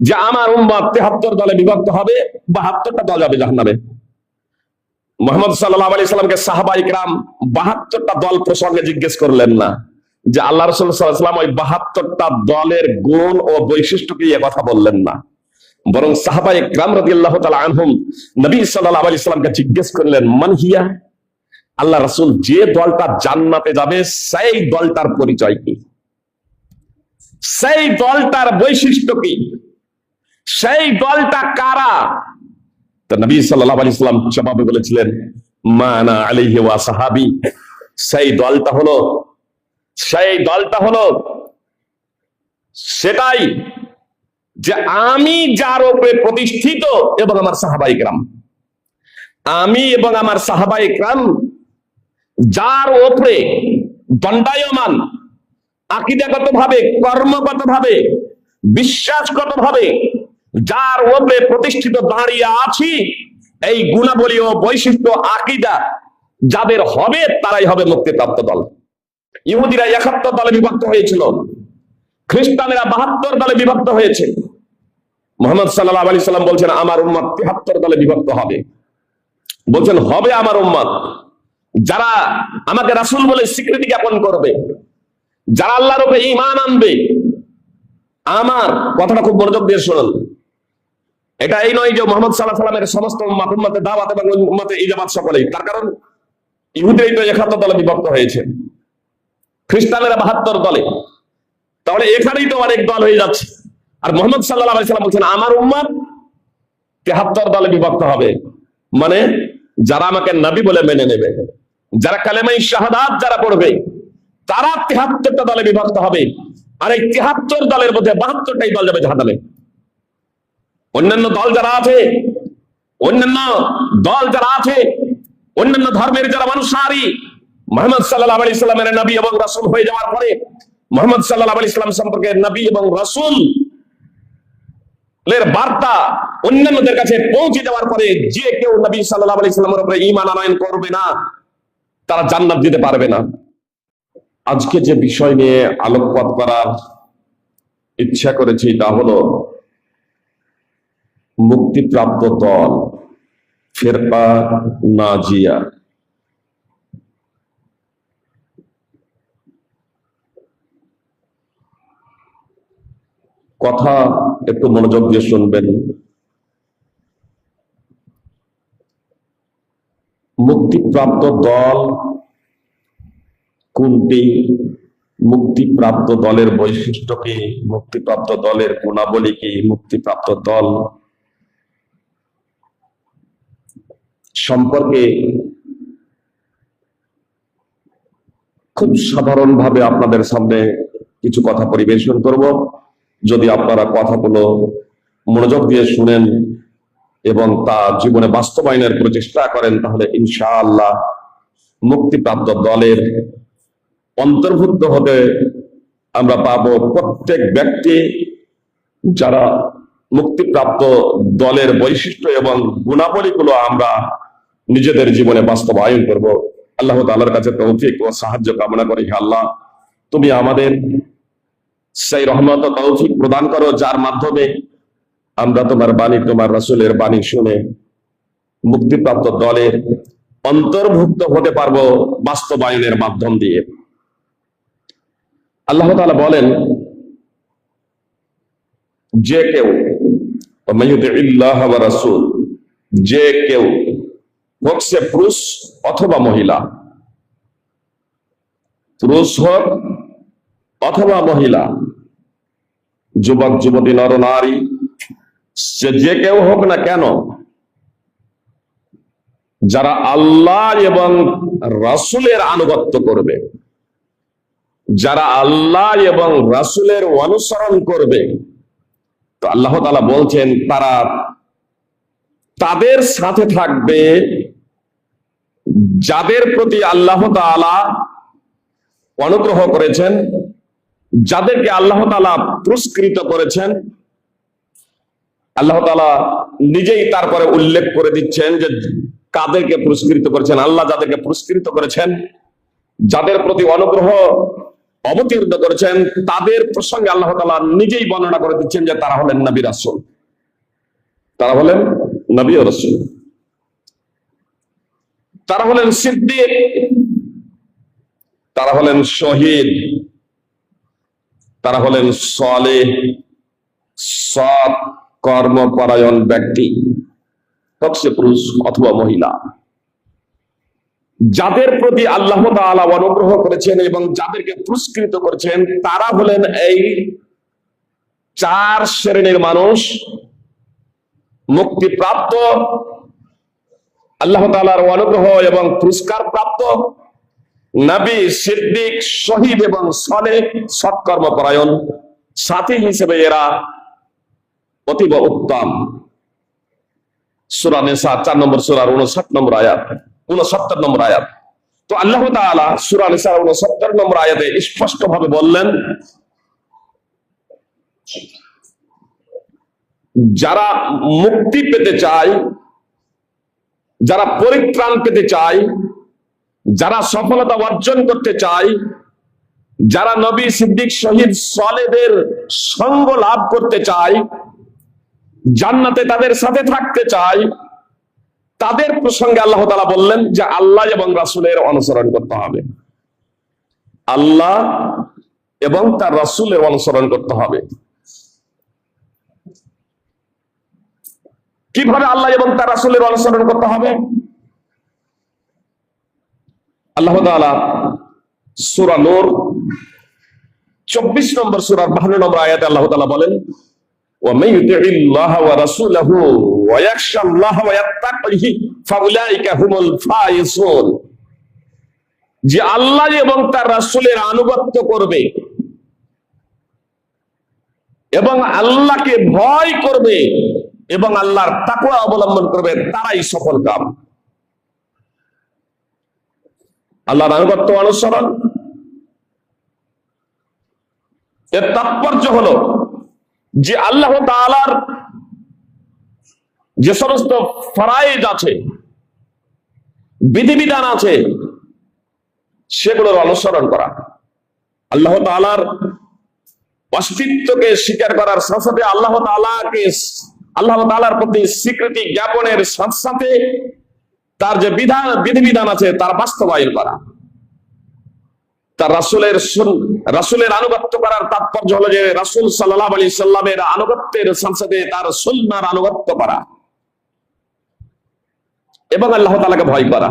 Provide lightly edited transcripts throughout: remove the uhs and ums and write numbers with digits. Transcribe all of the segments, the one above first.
যে আমার উম্মত 73 দলে বিভক্ত হবে, 72টা দল যাবে জাহান্নামে। মুহাম্মদ সাল্লাল্লাহু আলাইহি সাল্লামকে সাহাবায়ে কিরাম 72টা দল প্রসঙ্গে জিজ্ঞেস করলেন না, যে আল্লাহ রাসূল সাল্লাল্লাহু আলাইহি সাল্লাম ওই 72টা দলের গুণ ও বৈশিষ্ট্য কি কথা বললেন না, বরং সাহাবায়ে কিরাম রাদিয়াল্লাহু তাআলা আনহুম নবী সাল্লাল্লাহু আলাইহি সাল্লামকে জিজ্ঞেস করলেন, মান হিয়া, আল্লাহ রাসূল যে দলটা জান্নাতে যাবে সেই দলটার পরিচয় কি, সেই দলটার বৈশিষ্ট্য কি, সেই দলটা কারা? তো নবী সাল্লাল্লাহু আলাইহি সাল্লাম জবাবে বলেছিলেন, মা আনা আলাইহি ওয়া সাহাবী, সেই দলটা হলো সেটাই যে আমি যার উপরে প্রতিষ্ঠিত এবং আমার সাহাবায়ে কিরাম, আমি এবং আমার সাহাবায়ে কিরাম যার উপরে দণ্ডায়মান, আকীদাগত ভাবে, কর্মগত ভাবে, বিশ্বাসগত ভাবে যার উপরে প্রতিষ্ঠিত দাঁড়িয়ে আছি, এই গুণাবলী ও বৈশিষ্ট্য আকীদা যাদের হবে তারাই হবে মুক্তিপ্রাপ্ত দল। ইহুদিরা 71 দলে বিভক্ত হয়েছিল, খ্রিস্টানেরা 72 দলে বিভক্ত হয়েছে। মুহাম্মদ সাল্লাল্লাহু আলাইহি সাল্লাম বলছেন আমার উম্মত 73 দলে বিভক্ত হবে। বলছেন হবে আমার উম্মত যারা আমাকে রাসূল বলে স্বীকৃতি জ্ঞাপন করবে, যারা আল্লাহর উপরে ঈমান আনবে। আমার কথাটা খুব মনোযোগ দিয়ে শুনুন, এটা এই নয় যে মুহাম্মদ সাল্লাল্লাহু আলাইহি সাল্লামের সমস্ত উম্মতে দাওয়াত এবং উম্মতে ইজাবাত সকলেই, তার কারণ ইহুদিরাই তো 71 দলে বিভক্ত হয়েছে, খ্রিস্টানেরা 72 দলে, তাহলে এখানেই তো অনেক দল হয়ে যাচ্ছে। আর মুহাম্মদ সাল্লাল্লাহু আলাইহি সাল্লাম বলছেন আমার উম্মত 73 দলে বিভক্ত হবে, মানে যারা আমাকে নবী বলে মেনে নেবে, যারা কালেমায়ে শাহাদাত যারা পড়বে, তারা 73টা দলে বিভক্ত হবে। আর এই 73 দলের মধ্যে 72টাই দল যাবে জাহান্নামে। অন্যান্য দল যারা আছে, অন্যান্য ধর্মের যারা মানুষারি, মুহাম্মদ সাল্লাল্লাহু আলাইহি সাল্লামের নবী এবং রাসূল হয়ে যাওয়ার পরে মুহাম্মদ সাল্লাল্লাহু আলাইহি সাল্লাম সম্পর্কে নবী এবং রাসূল এর বার্তা অন্যান্যদের কাছে পৌঁছে যাওয়ার পরে যে কেউ নবী সাল্লাল্লাহু আলাইহি সাল্লামের উপরে ঈমান আনয়ন করবে না, তারা জান্নাত দিতে পারবে না। আজকে যে বিষয় নিয়ে আলোকপাত করার ইচ্ছা করেছি তা হলো মুক্তিপ্রাপ্ত দল, ফিরকা নাজিয়া। কথা একটু মনোযোগ দিয়ে শুনবেন। মুক্তিপ্রাপ্ত দল কোনটি, মুক্তিপ্রাপ্ত দলের বৈশিষ্ট্য কি, মুক্তিপ্রাপ্ত দলের গুণাবলী কি, মুক্তিপ্রাপ্ত দল সম্পর্কে খুব সাধারণভাবে আপনাদের সামনে কিছু কথা পরিবেশন করব। যদি আপনারা কথাগুলো মনোযোগ দিয়ে শুনেন এবং তা জীবনে বাস্তবায়নের প্রচেষ্টা করেন, তাহলে ইনশাআল্লাহ মুক্তিপ্রাপ্ত দলের অন্তর্ভুক্ত হতে আমরা পাবো। প্রত্যেক ব্যক্তি যারা মুক্তিপ্রাপ্ত দলের বৈশিষ্ট্য এবং গুণাবলীগুলো আমরা নিজেদের জীবনে বাস্তবায়ন করব। আল্লাহ তাআলার কাছে তৌফিক ও সাহায্য কামনা করি। আল্লাহ তুমি আমাদের সেই রহমত ও তৌফিক প্রদান করো, যার মাধ্যমে আমরা তোমার বাণী, তোমার রাসূলের বাণী শুনে মুক্তিপ্রাপ্ত দলের অন্তর্ভুক্ত হতে পারবো বাস্তবায়নের মাধ্যম দিয়ে। আল্লাহ তাআলা বলেন, যে কেউ মাইয়ুতিল্লাহ ওয়া রাসূল, যে কেউ হোক সে পুরুষ অথবা মহিলা, পুরুষ হোক অথবা মহিলা, যুবক যুবতী, নর নারী, সে যে কেউ হোক না কেন, যারা আল্লাহ এবং রাসূলের আনুগত্য করবে, যারা আল্লাহ এবং রাসূলের অনুসরণ করবে, তো আল্লাহ তাআলা বলছেন তারা তাদের সাথে থাকবে যাদের প্রতি আল্লাহ তাআলা অনুগ্রহ করেছেন, যাদেরকে আল্লাহ তাআলা পুরস্কৃত করেছেন। আল্লাহ তাআলা নিজেই তারপরে উল্লেখ করে দিচ্ছেন যে কাদেরকে পুরস্কৃত করেছেন। আল্লাহ যাদেরকে পুরস্কৃত করেছেন, যাদের প্রতি অনুগ্রহ অবতীর্ণ করেছেন, তাদের প্রসঙ্গে আল্লাহ তাআলা নিজেই বর্ণনা করে দিচ্ছেন যে তারা হলেন নবী রাসূল, তারা হলেন নবী ও রাসূল, তারা হলেন সিদ্দিক, তারা হলেন শহীদ, তারা হলেন সালেহ, সৎ কর্মপরায়ণ ব্যক্তি, হোক সে পুরুষ অথবা মহিলা। যাদের প্রতি আল্লাহ তাআলা অনুগ্রহ করেছেন এবং যাদেরকে পুরস্কৃত করেছেন তারা হলেন এই চার শ্রেণীর মানুষ: মুক্তিপ্রাপ্ত, আল্লাহ তাআলার অনুগ্রহ এবং পুরস্কার প্রাপ্ত, নবী, সিদ্দিক, শহীদ এবং সালেহ, সৎকর্মপরায়ণ। সাথী হিসেবে এরা অতীব উত্তম। সূরা নিসা 4 নম্বর সূরার 59 নম্বর আয়াত, 69 নম্বর আয়াত। তো আল্লাহ তাআলা সূরা নিসার 69 নম্বর আয়াতে স্পষ্ট ভাবে বললেন, যারা মুক্তি পেতে চায়, যারা পরিত্রাণ পেতে চায়, যারা সফলতা অর্জন করতে চায়, যারা নবী, সিদ্দিক, শহীদ, সালেহদের সঙ্গ লাভ করতে চায়, জান্নাতে তাদের সাথে থাকতে চায়, তাদের প্রসঙ্গে আল্লাহ তাআলা বললেন যে আল্লাহ এবং রাসূলের অনুসরণ করতে হবে। আল্লাহ এবং তার রাসূলের অনুসরণ করতে হবে। কিভাবে আল্লাহ এবং তার রাসূলের অনুসরণ করতে হবে? আল্লাহ তাআলা সূরা নূর 24 নম্বর সূরার 52 নম্বর আয়াতে আল্লাহ তাআলা বলেন, ওয়া মান ইউতি'িল্লাহা ওয়া রাসূলাহু ওয়া ইয়াখশাল্লাহা ওয়া ইয়াত্তাকিহি ফাউলাইকা হুমুল ফাইজুন। যে আল্লাহ এবং তার রাসূলের আনুগত্য করবে এবং আল্লাহকে ভয় করবে এবং আল্লাহর তাকওয়া অবলম্বন করবে, তারাই সফল কাম। আল্লাহর আনুগত্য অনুসরণ এর তাৎপর্য হলো যে আল্লাহ তাআলার যে সমস্ত ফরায়েজ আছে, বিধিবিধান আছে, সেগুলোর অনুসরণ করা। আল্লাহ তাআলার অস্তিত্বকে স্বীকার করার সাথে সাথে আল্লাহ তাআলার প্রতি স্বীকৃতি জ্ঞাপনের সাথে সাথে তার যে বিধিবিধান আছে তার বাস্তবায়ন করা। তার রাসূলের আনুগত্য করার তাৎপর্য হলো যে রাসূল সাল্লাল্লাহু আলাইহি সাল্লামের আনুগত্যের সাথে সাথে তার সুন্নাহর আনুগত্য করা এবং আল্লাহ তাআলাকে ভয় করা।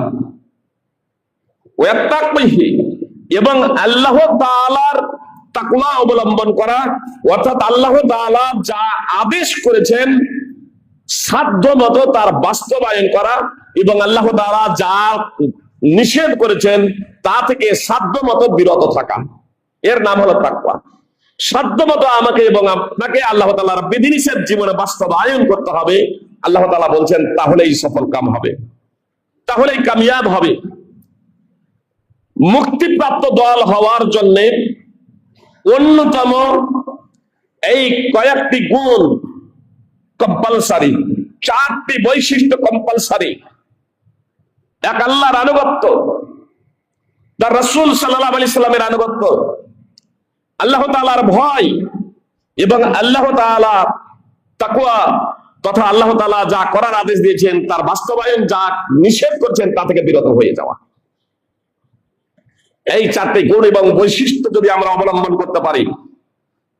ওয়াত্তাকিহি, এবং আল্লাহ তাআলার তাকওয়া অবলম্বন করা, অর্থাৎ আল্লাহ তাআলা যা আদেশ করেছেন সাধ্যমতো তার বাস্তবায়ন করা এবং আল্লাহ তাআলা যা নিষেধ করেছেন তা থেকে সাধ্যমতো বিরত থাকা। এর নাম হলো তাকওয়া। সাধ্যমতো আমাকে এবং আপনাকে আল্লাহ তাআলার বিধিনিষেধ জীবনে বাস্তবায়ন করতে হবে। আল্লাহ তাআলা বলছেন তাহলেই সফল কাম হবে, তাহলেই কামিয়াব হবে। মুক্তিপ্রাপ্ত দল হওয়ার জন্য অন্যতম এই কয়েকটি গুণ কম্পালসারি, 4টি বৈশিষ্ট্য কম্পালসারি। এক, আল্লাহর আনুগত্য, তার রাসূল সাল্লাল্লাহু আলাইহি সাল্লামের আনুগত্য, আল্লাহ তাআলার ভয় এবং আল্লাহ তাআলা তাকওয়া তথা আল্লাহ তাআলা যা করার আদেশ দিয়েছেন তার বাস্তবায়ন, যা নিষেধ করছেন তা থেকে বিরত হয়ে যাওয়া। এই 4টি গুণ এবং বৈশিষ্ট্য যদি আমরা অবলম্বন করতে পারি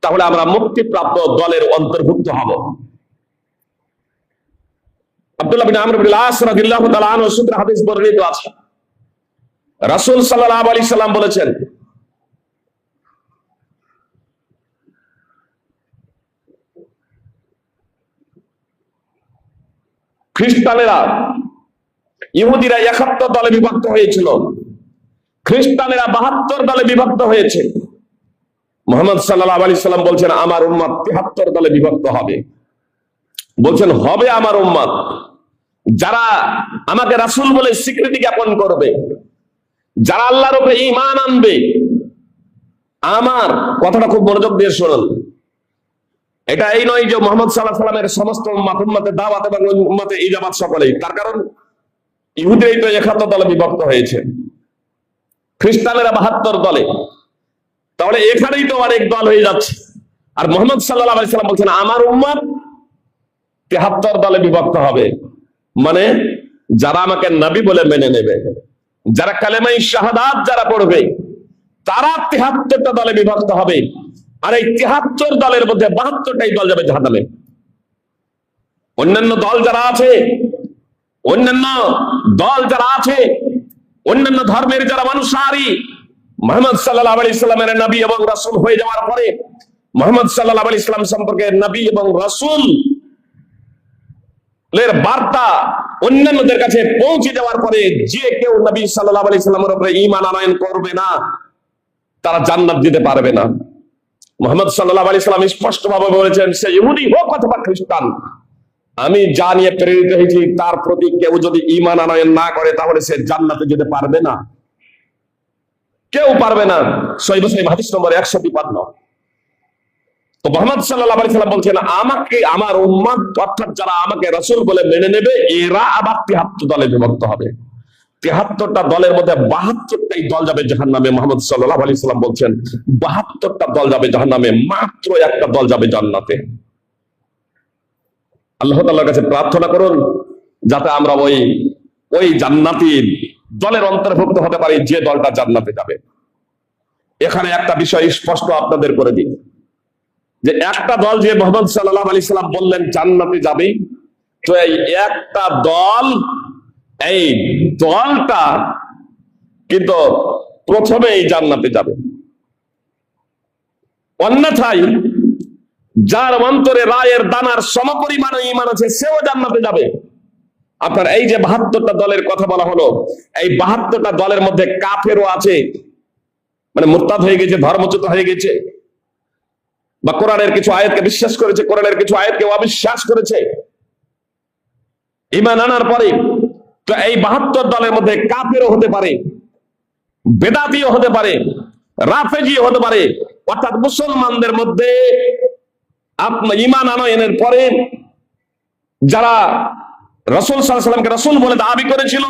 তাহলে আমরা মুক্তিপ্রাপ্ত দলের অন্তর্ভুক্ত হব। আব্দুল্লাহ বিন আমর বিন আস রাদিয়াল্লাহু তাআলা আনহু সূত্রে হাদিস বর্ণিত আছে, রাসূল সাল্লাল্লাহু আলাইহি সাল্লাম বলেছেন, খ্রিস্টানেরা, ইহুদিরা 71 দলে বিভক্ত হয়েছিল, খ্রিস্টানেরা 72 দলে বিভক্ত হয়েছে। মুহাম্মদ সাল্লাল্লাহু আলাইহি সাল্লাম বলছেন আমার উম্মত 73 দলে বিভক্ত হবে। বলছেন হবে আমার উম্মত যারা আমাকে রাসূল বলে স্বীকৃতি জ্ঞাপন করবে, যারা আল্লাহর উপরে ঈমান আনবে। আমার কথাটা খুব মনোযোগ দিয়ে শুনুন। এটা এই নয় যে মুহাম্মদ সাল্লাল্লাহু আলাইহি সাল্লামের সমস্ত উম্মতে দাওয়াত এবং উম্মতে ইজাবাত সকলেই, তার কারণ ইহুদিরাই তো 71 দলে বিভক্ত হয়েছে, খ্রিস্টানেরা 72 দলে। তাহলে এখানেই তো অনেক দল হয়ে যাচ্ছে। আর মুহাম্মদ সাল্লাল্লাহু আলাইহি সাল্লাম বলছেন আমার উম্মত 73 দলে বিভক্ত হবে, মানে যারা আমাকে নবী বলে মেনে নেবে, যারা কালেমায়ে শাহাদাত যারা পড়বে, তারা 73টা দলে বিভক্ত হবে। আর এই 73 দলের মধ্যে 72টাই দল যাবে জাহান্নামে। অন্যান্য দল যারা আছে, অন্যান্য ধর্মের যারা মানুষারি, মুহাম্মদ সাল্লাল্লাহু আলাইহি সাল্লামের নবী এবং রাসূল হয়ে যাওয়ার পরে মুহাম্মদ সাল্লাল্লাহু আলাইহি সাল্লাম সম্পর্কে নবী এবং রাসূল এর বার্তা অন্যান্যদের কাছে পৌঁছে যাওয়ার পরে যে কেউ নবী সাল্লাল্লাহু আলাইহি সাল্লামের উপরে ঈমান আনয়ন করবে না, তারা জান্নাত দিতে পারবে না। মুহাম্মদ সাল্লাল্লাহু আলাইহি সাল্লাম স্পষ্টভাবে বলেছেন, সে ইহুদি হোক অথবা খ্রিস্টান, আমি যা নিয়ে প্রেরিত হয়েছি তার প্রতি কেউ যদি ঈমান আনয়ন না করে তাহলে সে জান্নাতে যেতে পারবে না, কেউ পারবে না। সহিহ মুসলিম হাদিস নম্বর 152। তো মুহাম্মদ সাল্লাল্লাহু আলাইহি সাল্লাম বলছেন, আমাকে আমার উম্মত অর্থাৎ যারা আমাকে রাসূল বলে মেনে নেবে, এরা আবার 73 দলে বিভক্ত হবে। 73টা দলের মধ্যে 72টাই দল যাবে জাহান্নামে। মুহাম্মদ সাল্লাল্লাহু আলাইহি সাল্লাম বলছেন 72টা দল যাবে জাহান্নামে, মাত্র একটা দল যাবে জান্নাতে। আল্লাহ তাআলার কাছে প্রার্থনা করুন যাতে আমরা ওই জান্নাতি দলের অন্তর্ভুক্ত হতে পারি যে দলটা জান্নাতে যাবে। এখানে একটা বিষয় স্পষ্ট আপনাদের করে দিই, যে একটা দল যে মুহাম্মদ সাল্লাল্লাহু আলাইহি সাল্লাম বললেন জান্নাতে যাবে, তো এই একটা দল, এই দলটা কিন্তু প্রথমেই জান্নাতে যাবে। অন্যথায় যার অন্তরে রায়ের দানার সমপরিমাণ ঈমান আছে সেও জান্নাতে যাবে। আপনার এই যে 72টা দলের কথা বলা হলো, এই 72টা দলের মধ্যে কাফেরও আছে, মানে মুরতাদ হয়ে গেছে, ধর্মচ্যুত হয়ে গেছে, বা কোরআনের কিছু আয়াতকে বিশ্বাস করেছে, কোরআনের কিছু আয়াতকে অবিশ্বাস করেছে ঈমান আনার পরে। তো এই 72 দলের মধ্যে কাফেরও হতে পারে, বেদাতিও হতে পারে, রাফেজিও হতে পারে। অর্থাৎ মুসলমানদের মধ্যে আপনার ঈমান আনয়নের পরে যারা রাসূল সাল্লাল্লাহু আলাইহি ওয়াসাল্লামকে রাসূল বলে দাবি করেছিল,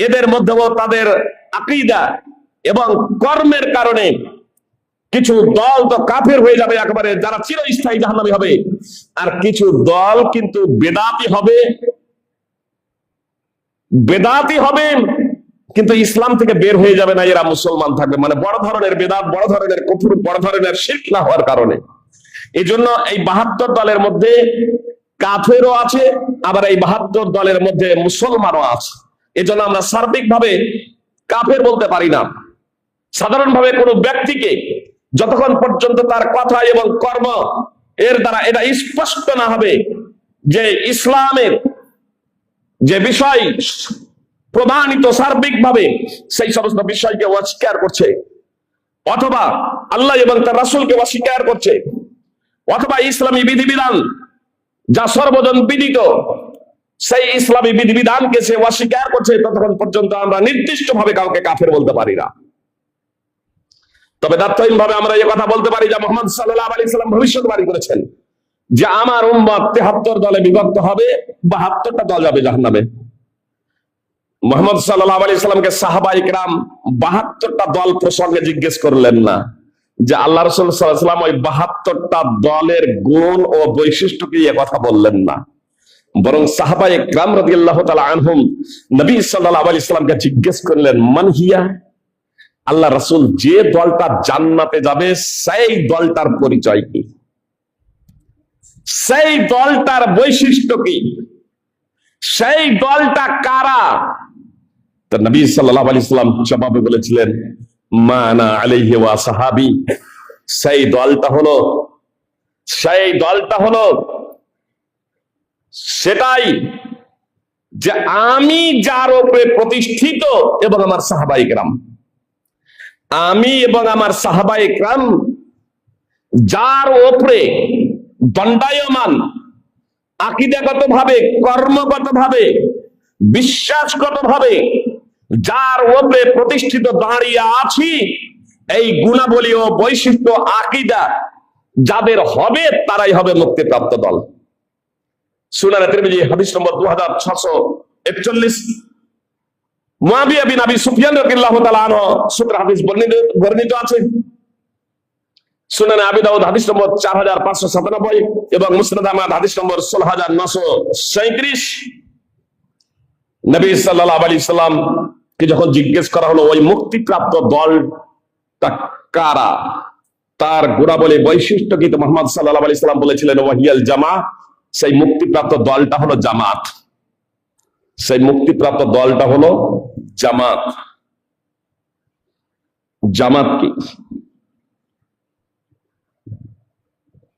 এদের মধ্যেও তাদের আকীদা এবং কর্মের কারণে কিছু দল তো কাফের হয়ে যাবে একেবারে, যারা চিরস্থায়ী জাহান্নামী হবে। আর কিছু দল কিন্তু বেদাতি হবে কিন্তু ইসলাম থেকে বের হয়ে যাবে না, এরা মুসলমান থাকবে। মানে বড় ধরনের বেদাত, বড় ধরনের কুফর, বড় ধরনের শিরক না হওয়ার কারণে। এই জন্য এই 72 দলের মধ্যে কাফেরও আছে, আবার এই 72 দলের মধ্যে মুসলমানও আছে। এই জন্য আমরা সার্বিকভাবে কাফের বলতে পারি না। সাধারণভাবে কোনো ব্যক্তিকে যতক্ষণ পর্যন্ত তার কথা এবং কর্ম এর দ্বারা এটা স্পষ্ট না হবে যে ইসলামের যে বিষয় প্রমাণিত সার্বিকভাবে সেই সমস্ত বিষয়কে অস্বীকার করছে, অথবা আল্লাহ এবং তার রাসূলকে অস্বীকার করছে, অথবা ইসলামী বিধিবিধান যা সর্বজন বিদিত সেই ইসলামী বিধিবিধানকে সে অস্বীকার করছে, ততক্ষণ পর্যন্ত আমরা নির্দিষ্টভাবে কাউকে কাফের বলতে পারি না। তবে দায়িত্বহীনভাবে আমরা এই কথা বলতে পারি যে মুহাম্মদ সাল্লাল্লাহু আলাইহি সাল্লাম ভবিষ্যৎবাণী করেছেন যে আমার উম্মত 73 দলে বিভক্ত হবে, 72টা দল যাবে জাহান্নামে। মুহাম্মদ সাল্লাল্লাহু আলাইহি সাল্লামকে সাহাবায়ে কিরাম 72টা দল প্রসঙ্গে জিজ্ঞেস করলেন না, যে আল্লাহ রাসূল সাল্লাল্লাহু আলাইহি সাল্লাম ওই 72টা দলের গুণ ও বৈশিষ্ট্য কি এ কথা বললেন না, বরং সাহাবায়ে কিরাম রাদিয়াল্লাহু তাআলা আনহুম নবী সাল্লাল্লাহু আলাইহি সাল্লামকে জিজ্ঞেস করলেন মান হিয়া, আল্লাহ রাসূল যে দলটা জান্নাতে যাবে সেই দলটার পরিচয় কি, সেই দলটার বৈশিষ্ট্য কি, সেই দলটা কারা? তো নবী সাল্লাল্লাহু আলাইহি সাল্লাম জবাবে বলেছিলেন মা আনা আলাইহি ওয়া সাহাবী, সেই দলটা হলো সেটাই যে আমি যার উপরে প্রতিষ্ঠিত এবং আমার সাহাবায়ে কিরাম, আমি এবং আমার সাহাবায়ে কিরাম যার উপরে দণ্ডায়মান আকীদাগতভাবে, কর্মগতভাবে, বিশ্বাসগতভাবে যার উপরে প্রতিষ্ঠিত দাঁড়িয়ে আছি, এই গুণাবলী ও বৈশিষ্ট্য আকীদা যাদের হবে তারাই হবে মুক্তিপ্রাপ্ত দল। সুনানে তিরমিজি হাদিস নম্বর 2641। মুআবিয়া বিন আবি সুফিয়ান রাদিয়াল্লাহু তাআলা আনহু সূত্র হাদিস বর্ণিত আছে সুনানে আবি দাউদ হাদিস নম্বর 4597 এবং মুসনাদ আহমদ হাদিস নম্বর 16937। নবী সাল্লাল্লাহু আলাইহি সাল্লাম কে যখন জিজ্ঞেস করা হলো ওই মুক্তিপ্রাপ্ত দলটা কারা, তার গুণাবলী বৈশিষ্ট্য কি, তো মুহাম্মদ সাল্লাল্লাহু আলাইহি সাল্লাম বলেছিলেন ওয়াহিয়াল জামা, সেই মুক্তিপ্রাপ্ত দলটা হলো জামাত। সেই মুক্তিপ্রাপ্ত দলটা হলো জামাত। জামাত কি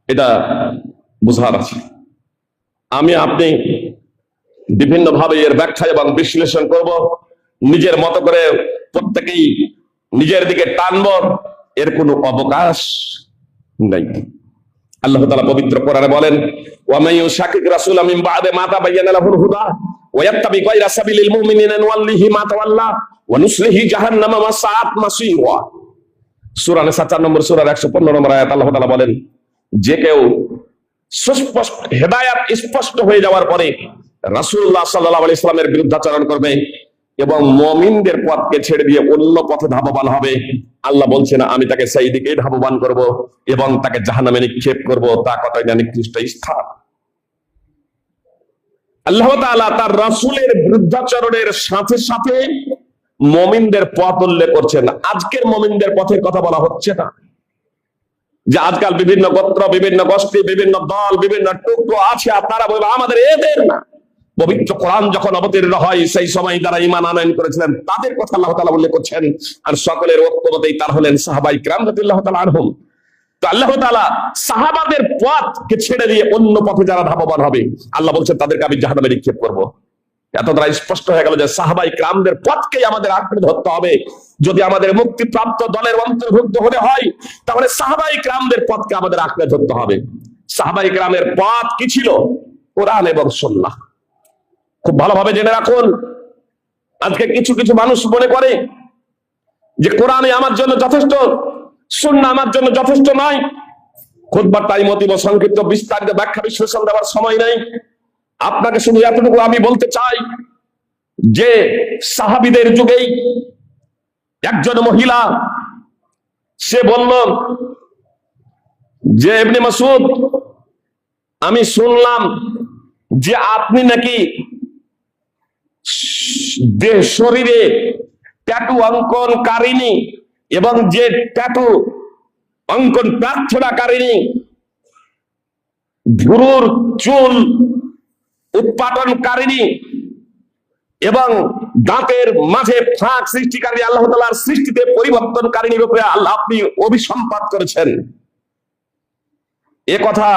এটা বুঝার আছে। আমি আপনি বিভিন্ন ভাবে এর ব্যাখ্যা এবং বিশ্লেষণ করব, নিজের মতো করে প্রত্যেকেই নিজের দিকে টানব, এর কোনো অবকাশ নেই। আল্লাহ তাআলা পবিত্র কোরআনে বলেন ওয়া মান ইউশাকিক রাসূলা মিন বা'দি মা তাবাyyana লাহুল হুদা ওয়া ইয়াত্তাবি গায়রা সাবিলিল মুমিনিনা নুওয়াল্লিহি মা তাওয়াল্লা ওয়া নুসলিহি জাহান্নামা ওয়া সাআত মাসীরা। সূরা নিসা 4 নম্বর সূরার 115 নম্বর আয়াত আল্লাহ তাআলা বলেন, যে কেউ সুস্পষ্ট হেদায়াত স্পষ্ট হয়ে যাওয়ার পরে রাসূলুল্লাহ সাল্লাল্লাহু আলাইহি সাল্লামের বিরুদ্ধাচরণ করবে এবং মুমিনদের পথকে ছেড়ে দিয়ে অন্য পথে ধাবমান হবে, আল্লাহ বলছেন আমি তাকে সেই দিকে ধাবমান করব এবং তাকে জাহান্নামে নিক্ষেপ করব, তা কতই না নিকৃষ্ট স্থান। আল্লাহ তাআলা তার রাসূলের বিরুদ্ধাচরণের সাথে সাথে মুমিনদের পথ উল্লেখ করছেন। আজকের মুমিনদের পথের কথা বলা হচ্ছে না, যে আজকাল বিভিন্ন গোত্র, বিভিন্ন গোষ্ঠী, বিভিন্ন দল, বিভিন্ন টুকরো আছে, আপনারা বলবেন আমাদের এদের না। পবিত্র কোরআন যখন অবতীর্ণ হয় সেই সময় যারা ঈমান আনয়ন করেছিলেন তাদের কথা আল্লাহ তাআলা উল্লেখ করছেন, আর সকলের ঐক্যমতেই তার হলেন সাহাবায়ে কিরাম রাদিয়াল্লাহু তাআলা আনহুম। তো আল্লাহ তাআলা সাহাবাদের পথকে ছেড়ে দিয়ে অন্য পথে যারা ধাবমান হবে, আল্লাহ বলছেন তাদেরকে আমি জাহান্নামে নিক্ষেপ করব। এত দ্বারা স্পষ্ট হয়ে গেল যে সাহাবায়ে কিরামদের পথকেই আমাদের আঁকড়ে ধরতে হবে। যদি আমাদের মুক্তিপ্রাপ্ত দলের অন্তর্ভুক্ত হতে হয় তাহলে সাহাবায়ে কিরামদের পথকে আমাদের আঁকড়ে ধরতে হবে। সাহাবায়ে কিরামের পথ কি ছিল? কোরআন এবং সুন্নাহ। খুব ভালোভাবে জেনে রাখুন, আজকে কিছু কিছু মানুষ মনে করে যে কোরআনই আমার জন্য যথেষ্ট, সুন্নাহ আমার জন্য যথেষ্ট নয়। খুতবার টাইম অতীব সংক্ষিপ্ত, বিস্তারিত ব্যাখ্যা বিশ্লেষণ দেওয়ার সময় নেই। আপনাকে শুধু এতটুকু আমি বলতে চাই যে সাহাবীদের যুগেই একজন মহিলা, সে বলল যে ইবনে মাসউদ, আমি শুনলাম যে আপনি নাকি দেহ শরীরে ট্যাটু অঙ্কনকারিনী এবং যে ট্যাটু অঙ্কন প্রার্থনাকারিনী, ভ্রুর চুল উৎপাটনকারিনী এবং দাঁতের মাঝে ফাঁক সৃষ্টিকারী, আল্লাহ তাআলার সৃষ্টিতে পরিবর্তনকারিনীর উপরে আল্লাহ আপনি অভিসম্পাত করেছেন। এ কথা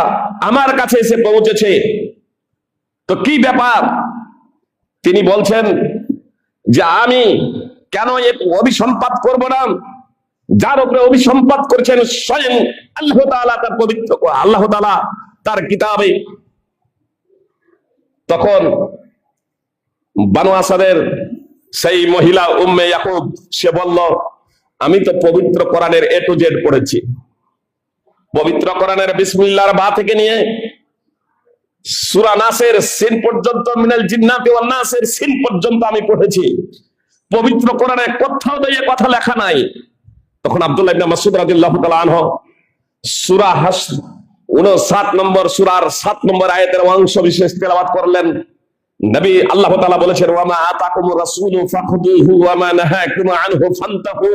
আমার কাছে এসে পৌঁছেছে। তো কি ব্যাপার? তিনি বলছেন যে আমি কেন অভিসম্পাত করব না, যার উপরে অভিসম্পাত করেছেন স্বয়ং আল্লাহ তাআলা, তার পবিত্র আল্লাহ তাআলা তার কিতাবে। তখন বানু আসাদের সেই মহিলা উম্মে ইয়াকুব, সে বলল আমি তো পবিত্র কোরআনের এ টু জেড পড়েছি। পবিত্র কোরআনের বিসমিল্লাহর বা থেকে নিয়ে সূরা নাসের সিন পর্যন্ত, মিনাল জিন্নাতি ওয়ান নাসের সিন পর্যন্ত আমি পড়েছি। পবিত্র কোরআনে কোথাও তো এই কথা লেখা নাই। তখন আব্দুল্লাহ ইবনে মাসউদ রাদিয়াল্লাহু তাআলা আনহু সূরা হাশর 59 নম্বর সূরার 7 নম্বর আয়াতের অংশ বিশেষ তেলাওয়াত করলেন। নবী আল্লাহ তাআলা বলেছেন ওয়া মা আতাকুমুর রাসূলু ফাখুযুহু ওয়া মা নাহাকুম আনহু ফান্তাহু,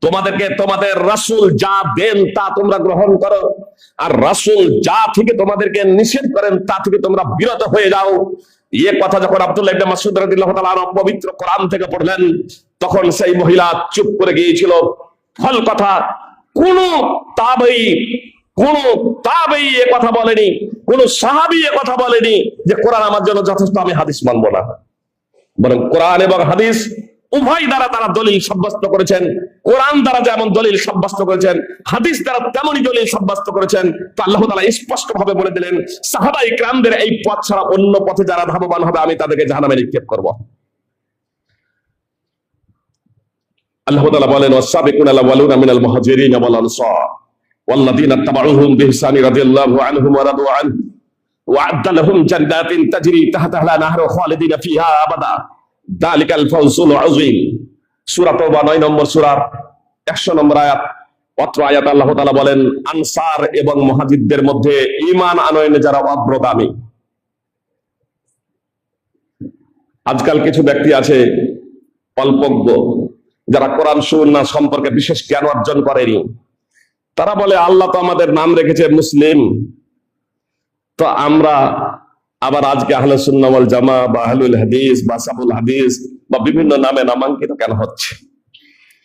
তোমাদেরকে তোমাদের রাসূল যা দেন তা তোমরা গ্রহণ করো, আর রাসূল যা থেকে তোমাদেরকে নিষেধ করেন তা থেকে তোমরা বিরত হয়ে যাও। এই কথা যখন আব্দুল্লাহ ইবনে মাসউদ রাদিয়াল্লাহু তাআলা আনহু পবিত্র কোরআন থেকে পড়লেন, তখন সেই মহিলা চুপ করে গিয়েছিল। ফল কথা, কোন তাবেঈ এ কথা বলেনি, কোন সাহাবী এ কথা বলেনি যে কোরআন আমার জন্য যথেষ্ট, আমি হাদিস মানবো না। বরং কোরআন এবং হাদিস উভয় দ্বারা তারা দলিল সাব্যস্ত করেছেন। কোরআন দ্বারা যেমন দলিল সাব্যস্ত করেছেন, হাদিস দ্বারা তেমনই দলিল সাব্যস্ত করেছেন। তো আল্লাহ তাআলা স্পষ্ট ভাবে বলে দিলেন সাহাবায়ে কিরামদের এই পথ ছাড়া অন্য পথে যারা ধাবমান হবে আমি তাদেরকে জাহান্নামে নিক্ষেপ করব। আল্লাহ তাআলা বলেন ওয়াসাবিকুনা আল-আওয়ালুনা মিনাল মুহাজিরিন ওয়াল আনসার ওয়াল্লাযীনা তাবাউহুম বিইহসান রাদিয়াল্লাহু আনহুম ওয়া রাদু আনহু ওয়া আ'আদ্দা লাহুম জান্নাতিন তাজরি তাহতাহা আল-আনহারু খালিদিনা ফিহা আবাদা যালিকাল ফাওজুল আযীম। সূরা তাওবা 9 নম্বর সূরার 100 নম্বর আয়াত অত্র আয়াতে আল্লাহ তাআলা বলেন, আনসার এবং মুহাজিরদের মধ্যে ঈমান আনয়নে যারা অগ্রগামী। আজকাল কিছু ব্যক্তি আছে অল্পজ্ঞ, যারা কোরআন সুন্নাহ সম্পর্কে বিশেষ জ্ঞান অর্জন করেনি। তারা বলে আল্লাহ তো আমাদের নাম রেখেছে মুসলিম, তো আমরা আবার আজকে আহলে সুন্নাহ ওয়াল জামা বা আহলুল হাদিস বা সাবুল হাদিস বা বিভিন্ন নামে নামাঙ্কিত কেন হচ্ছে?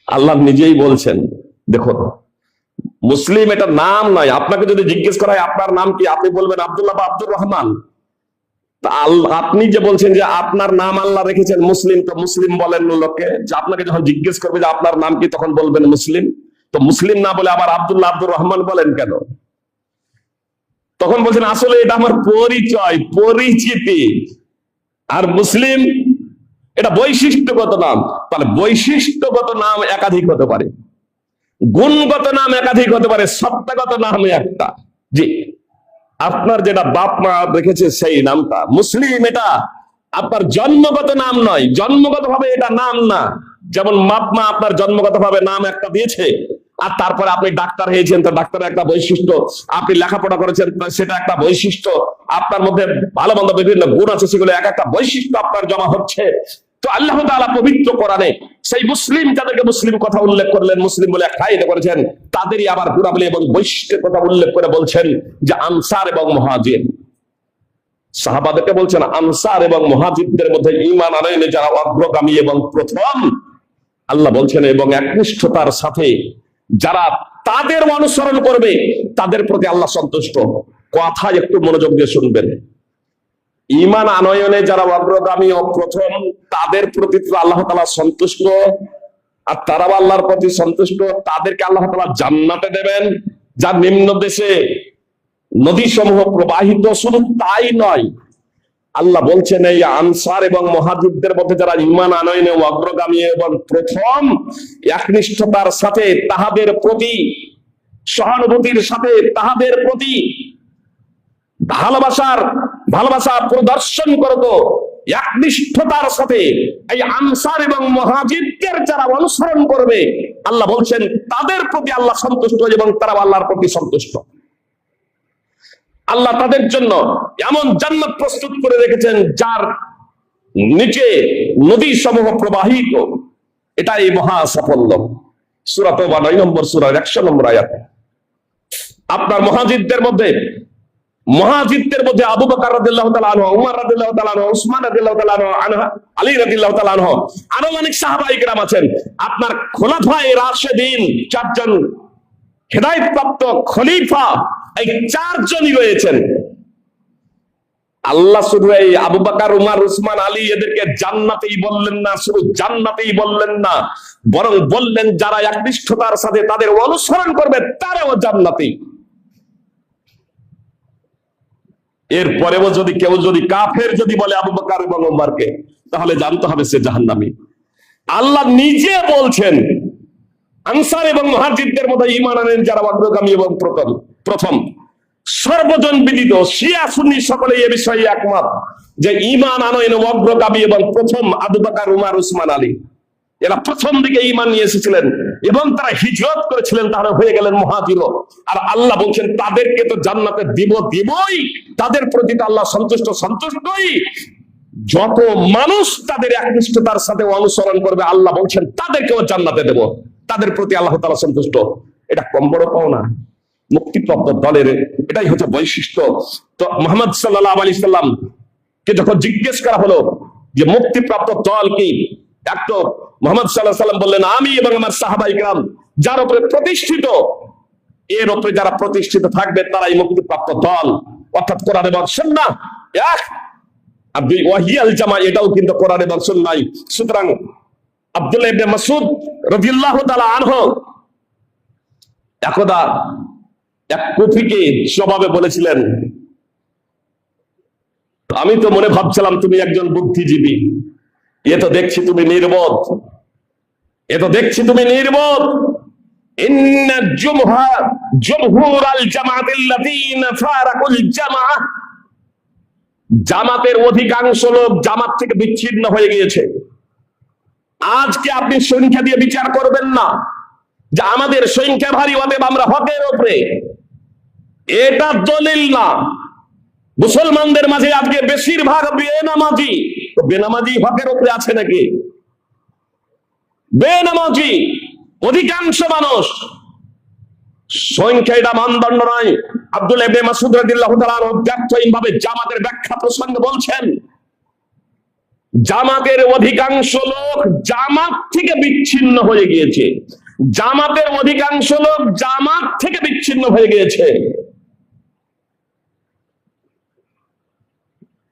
আল্লাহ নিজেই বলছেন, দেখুন মুসলিম এটা নাম নয়। আপনাকে যদি জিজ্ঞেস করা হয় আপনার নাম কি, আপনি বলবেন আব্দুল্লাহ বা আব্দুর রহমান। আপনি যে বলছেন যে আপনার নাম আল্লাহ রেখেছেন মুসলিম, তো মুসলিম বলেন লোককে, যে আপনাকে যখন জিজ্ঞেস করবে যে আপনার নাম কি, তখন বলবেন মুসলিম। তো মুসলিম না বলে আবার আব্দুল্লাহ আব্দুর রহমান বলেন কেন? তখন বলছেন আসলে এটা আমার পরিচয়, পরিচিতি। আর মুসলিম এটা বৈশিষ্ট্যগত নাম। তাহলে বৈশিষ্ট্যগত নাম একাধিক হতে পারে, গুণগত নাম একাধিক হতে পারে, সত্তাগত নাম একটা। জি, আপনার যেটা বাপ মা রেখেছে সেই নামটা মুসলিম, এটা আপনার জন্মগত নাম নয়, জন্মগত ভাবে এটা নাম না। যেমন বাপ মা আপনার জন্মগত ভাবে নাম একটা দিয়েছে, আর তারপরে আপনি ডাক্তার হয়েছেন, তো ডাক্তারের একটা বৈশিষ্ট্য, আপনি লেখাপড়া করেছেন সেটা একটা বৈশিষ্ট্য, আপনার মধ্যে ভালো মন্দ বিভিন্ন গুণ আছে, সেগুলো এক একটা বৈশিষ্ট্য আপনার জমা হচ্ছে। তো আল্লাহ তাআলা পবিত্র কোরআনে সেই মুসলিম যাদেরকে মুসলিম কথা উল্লেখ করলেন, মুসলিম বলে আখ্যায়িত করেছেন, তাদেরই আবার গুণাবলী এবং বৈশিষ্ট্যের কথা উল্লেখ করে বলছেন যে আনসার এবং মুহাজির। সাহাবাদেরকে বলছেন আনসার এবং মুহাজিরদের মধ্যে ঈমান আনয়নে যারা অগ্রগামী এবং প্রথম, আল্লাহ বলছেন এবং একনিষ্ঠতার সাথে যারা তাদের অনুসরণ করবে তাদের প্রতি আল্লাহ সন্তুষ্ট। কথা একটু মনোযোগ দিয়ে শুনবেন। ঈমান আনয়নে যারা অগ্রগামী ও প্রথম, তাদের প্রতি আল্লাহ তাআলা সন্তুষ্ট, আর তারাও আল্লাহর প্রতি সন্তুষ্ট। তাদেরকে আল্লাহ তাআলা জান্নাতে দেবেন, যার নিম্ন দেশে নদী সমূহ প্রবাহিত। শুধু তাই নয়, আল্লাহ বলছেন এই আনসার এবং মুহাজিরদের মধ্যে যারা ঈমান আনয়নে অগ্রগামী এবং প্রথম, একনিষ্ঠতার সাথে তাহাদের প্রতি, সহানুভূতির সাথে তাহাদের প্রতি ভালোবাসা প্রদর্শন করতো, একনিষ্ঠতার সাথে এই আনসার এবং মুহাজিরদের যারা অনুসরণ করবে, আল্লাহ বলছেন তাদের প্রতি আল্লাহ সন্তুষ্ট এবং তারা আল্লাহর প্রতি সন্তুষ্ট। আল্লাহ তাদের জন্য এমন জান্নাত প্রস্তুত করে রেখেছেন যার নিচে নদী সমূহ প্রবাহিত। এটাই মহা সাফল্য। সূরা তাওবা 9 নম্বর সূরার 100 নম্বর আয়াত। আপনার মুহাজিরদের মধ্যে আবু বকর রাদিয়াল্লাহু তাআলা আনহু, উমর রাদিয়াল্লাহু তাআলা আনহু, উসমান রাদিয়াল্লাহু তাআলা আনহু, আলী রাদিয়াল্লাহু তাআলা আনহু, আরো অনেক সাহাবায়ে কেরাম আছেন। আপনার খোলাফায়ে রাশিদিন, চারজন হেদায়েতপ্রাপ্ত খলিফা, এই চারজনই রয়েছেন। আল্লাহ শুধু এই আবু বকর, উমর, উসমান, আলী এদেরকে জান্নাতেই বললেন না, শুধু জান্নাতেই বললেন না, বরং বললেন যারা একনিষ্ঠতার সাথে তাদের অনুসরণ করবে তারাও জান্নাতি। এরপরেও যদি কেউ কাফের বলে আবু বকর এবং উমরকে, তাহলে জানতে হবে সে জাহান্নামী। আল্লাহ নিজে বলছেন আনসার এবং মুহাজিরদের মধ্যে ঈমান আনেন যারা অগ্রগামী এবং প্রথম। সর্বজন বিদিত শিয়া সুন্নি সকলে এ বিষয়ে একমত যে ঈমান আনয়নে অগ্রগামী এবং প্রথম আবু বকর, উমর, উসমান, আলী। এরা প্রথম দিকে ঈমান নিয়ে এসেছিলেন এবং তারা হিজরত করেছিলেন, তারা হয়ে গেলেন মুহাজির। আর আল্লাহ বলছেন তাদেরকে তো জান্নাতে দিবই, তাদের প্রতি তো আল্লাহ সন্তুষ্টই। যত মানুষ তাদের একনিষ্ঠতার সাথে অনুসরণ করবে, আল্লাহ বলছেন তাদেরকেও জান্নাতে দেব, তাদের প্রতি আল্লাহ তাআলা সন্তুষ্ট। এটা কম বড় পাওনা মুক্তিপ্রাপ্ত দলের, এটাই হচ্ছে বৈশিষ্ট্য। তো মুহাম্মদ সাল্লাল্লাহু আলাইহি সাল্লাম কে যখন জিজ্ঞেস করা হলো যে মুক্তিপ্রাপ্ত দল কি, একটু মুহাম্মদ সাল্লাল্লাহু আলাইহি সাল্লাম বললেন আমি এবং আমার সাহাবায়ে কেরাম যার উপরে প্রতিষ্ঠিত, এর উপরে যারা প্রতিষ্ঠিত থাকবে তারাই মুক্তিপ্রাপ্ত দল। অর্থাৎ কোরআন এবং সুন্নাহ এক, আর দুই ওয়াহিয়াল জামা, এটাও কিন্তু কোরআন এবং সুন্নাহ। সুতরাং আব্দুল্লাহ ইবনে মাসউদ রাদিয়াল্লাহু তাআলা আনহু একদা এক কুফিকে জবাবে বলেছিলেন, আমি তো মনে ভাবছিলাম তুমি একজন বুদ্ধিজীবী, এ তো দেখছি তুমি নির্বোধ, ইন্না জুমহুরাল জামাতিল্লাযীনা ফারাকুল জামাআহ, জামাতের অধিকাংশ লোক জামাত থেকে বিচ্ছিন্ন হয়ে গিয়েছে। আজকে আপনি সংখ্যা দিয়ে বিচার করবেন না, যে আমাদের সংখ্যা ভারী, অতএব আমরা হকের উপরে, এটা দলিল না। মুসলমানদের মাঝে আজকে বেশিরভাগ বেনামাজি, তো বেনামাজি হকের উপরে আছে নাকি? বেনামাজি অধিকাংশ মানুষ। সংখ্যা এটা মানদণ্ড নয়। আব্দুল্লাহ ইবনে মাসউদ রাদিয়াল্লাহু তাআলা ব্যর্থহীনভাবে জামাতের ব্যাখ্যা প্রসঙ্গে বলছেন, জামাতের অধিকাংশ লোক জামাত থেকে বিচ্ছিন্ন হয়ে গিয়েছে। জামাতের অধিকাংশ লোক জামাত থেকে বিচ্ছিন্ন হয়ে গিয়েছে।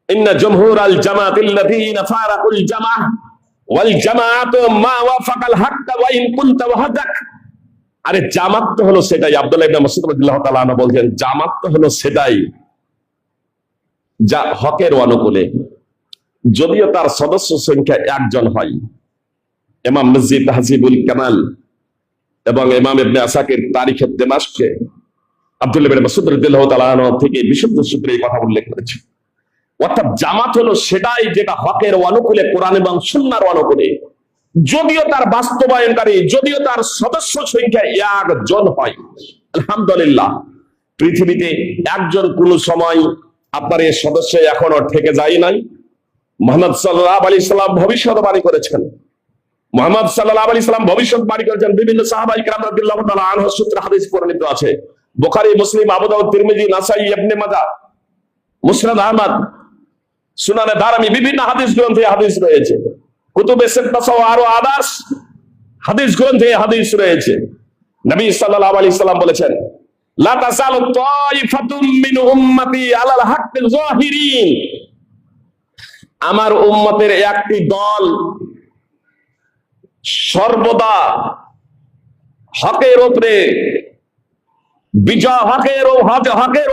ইন্না জমহুরাল জামাতিল্লাযীনা ফারাকুল জামাহ ওয়াল জামাআতু মা ওয়াফাকাল হাক্কা ওয়া ইন কুনতা ওয়াহদাক। আরে জামাত তো হলো সেটাই, আব্দুল্লাহ ইবনে মাসউদ রাদিয়াল্লাহু তাআলা আনহু বলেন, জামাত তো হলো সেটাই যা হকের অনুকূলে, যদিও তার সদস্য সংখ্যা একজন হয়। ইমাম মসজিদ তাহজিবুল কামাল এবং ইমাম ইবনে আসাকির তারিখে দিমাশকে আব্দুল্লাহ ইবনে মাসউদ রাদিয়াল্লাহু তাআলা আনহু থেকে বিশুদ্ধ সূত্রে এই কথা উল্লেখ করেছে। অর্থাৎ জামাত হলো সেটাই যেটা হকের অনুকূলে, কোরআন এবং সুন্নাহর অনুকূলে, যদিও তার বাস্তবায়নকারী, যদিও তার সদস্য সংখ্যা একজন হয়। আলহামদুলিল্লাহ, পৃথিবীতে একজন কোন সময় আপনার এই সদস্য এখনো থেকে যায় নাই। মুহাম্মদ সাল্লাল্লাহু আলাইহি সাল্লাম ভবিষ্যৎবাণী করেছেন। মুহাম্মদ সাল্লাল্লাহু আলাইহি সাল্লাম ভবিষ্যৎবাণী করেছেন। বিভিন্ন সাহাবায়ে কেরাম রাদিয়াল্লাহু তাআলা আনহুর সূত্রে হাদিস বর্ণিত আছে। বুখারী, মুসলিম, আবু দাউদ, তিরমিজি, নাসাই, ইবনে মাজাহ, মুসনাদ আহমদ, সুনানে দারামি, বিভিন্ন হাদিস গ্রন্থে হাদিস রয়েছে। কুতুবে সিত্তা সহ আরো আদার্স হাদিস গ্রন্থে হাদিস রয়েছে। নবী সাল্লাল্লাহু আলাইহি সাল্লাম বলেছেন, লা তাসালু তাইফাতুম মিন উম্মতি আলাল হাক্কি যাহিরিন। আমার উম্মতের একটি দল সর্বদা হকের উপরে বিজয়, হকের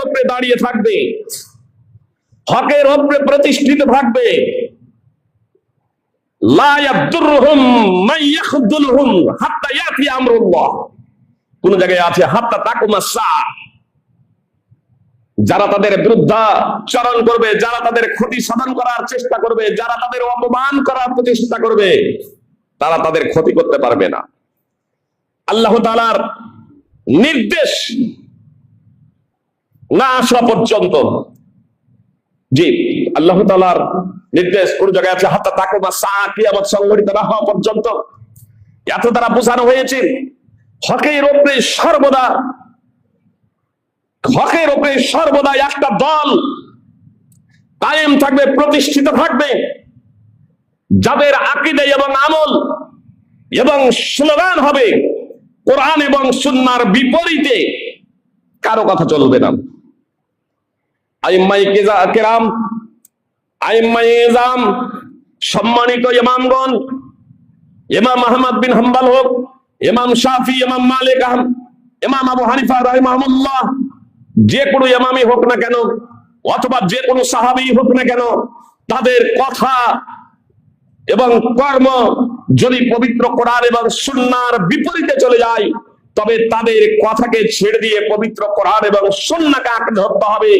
উপরে দাঁড়িয়ে থাকবে, হকের উপরে প্রতিষ্ঠিত থাকবে। লা ইয়াদুরহুম মান ইয়াখযুলহুম হাত্তা ইয়াতি আমরুল্লাহ। কোন জায়গায় আছে হাত্তা তাকুমাস সাআ। যারা তাদের বিরুদ্ধাচরণ করবে, যারা তাদের ক্ষতি সাধন করার চেষ্টা করবে, যারা তাদের অপমান করার প্রচেষ্টা করবে, তারা তাদের ক্ষতি করতে পারবে না। আল্লাহ তাআলার নির্দেশ না আসা পর্যন্ত, জি, আল্লাহ তাআলার নির্দেশ কোন জায়গায় আছে হাত্তা তাকুমাস সাআ, কিয়ামত সংঘটিত না হওয়া পর্যন্ত। এত দ্বারা বোঝানো হয়েছে হকের উপরে সর্বদা, হকের উপরে সর্বদা একটা দল কায়েম থাকবে, প্রতিষ্ঠিত থাকবে, যাদের আকীদা এবং আমল এবং স্লোগান হবে কোরআন এবং সুন্নাহর বিপরীতে কারো কথা চলবে না। আইম্মায়ে কেরাম, আইম্মায়ে ইজাম, সম্মানিত ইমামগণ, ইমাম আহমদ বিন হাম্বল হোক, ইমাম শাফি, ইমাম মালিক, ইমাম আবু হানিফা রাহিমাহুল্লাহ, যে কোনো ইমামই হোক না কেন, অথবা যে কোনো সাহাবী হোক না কেন, তাদের কথা এবং কর্ম যদি পবিত্র কোরআন এবং সুন্নাহর বিপরীতে চলে যায়, তবে তাদের কথাকে ছেড়ে দিয়ে পবিত্র কোরআন এবং সুন্নাহকে আঁকড়ে ধরতে হবে।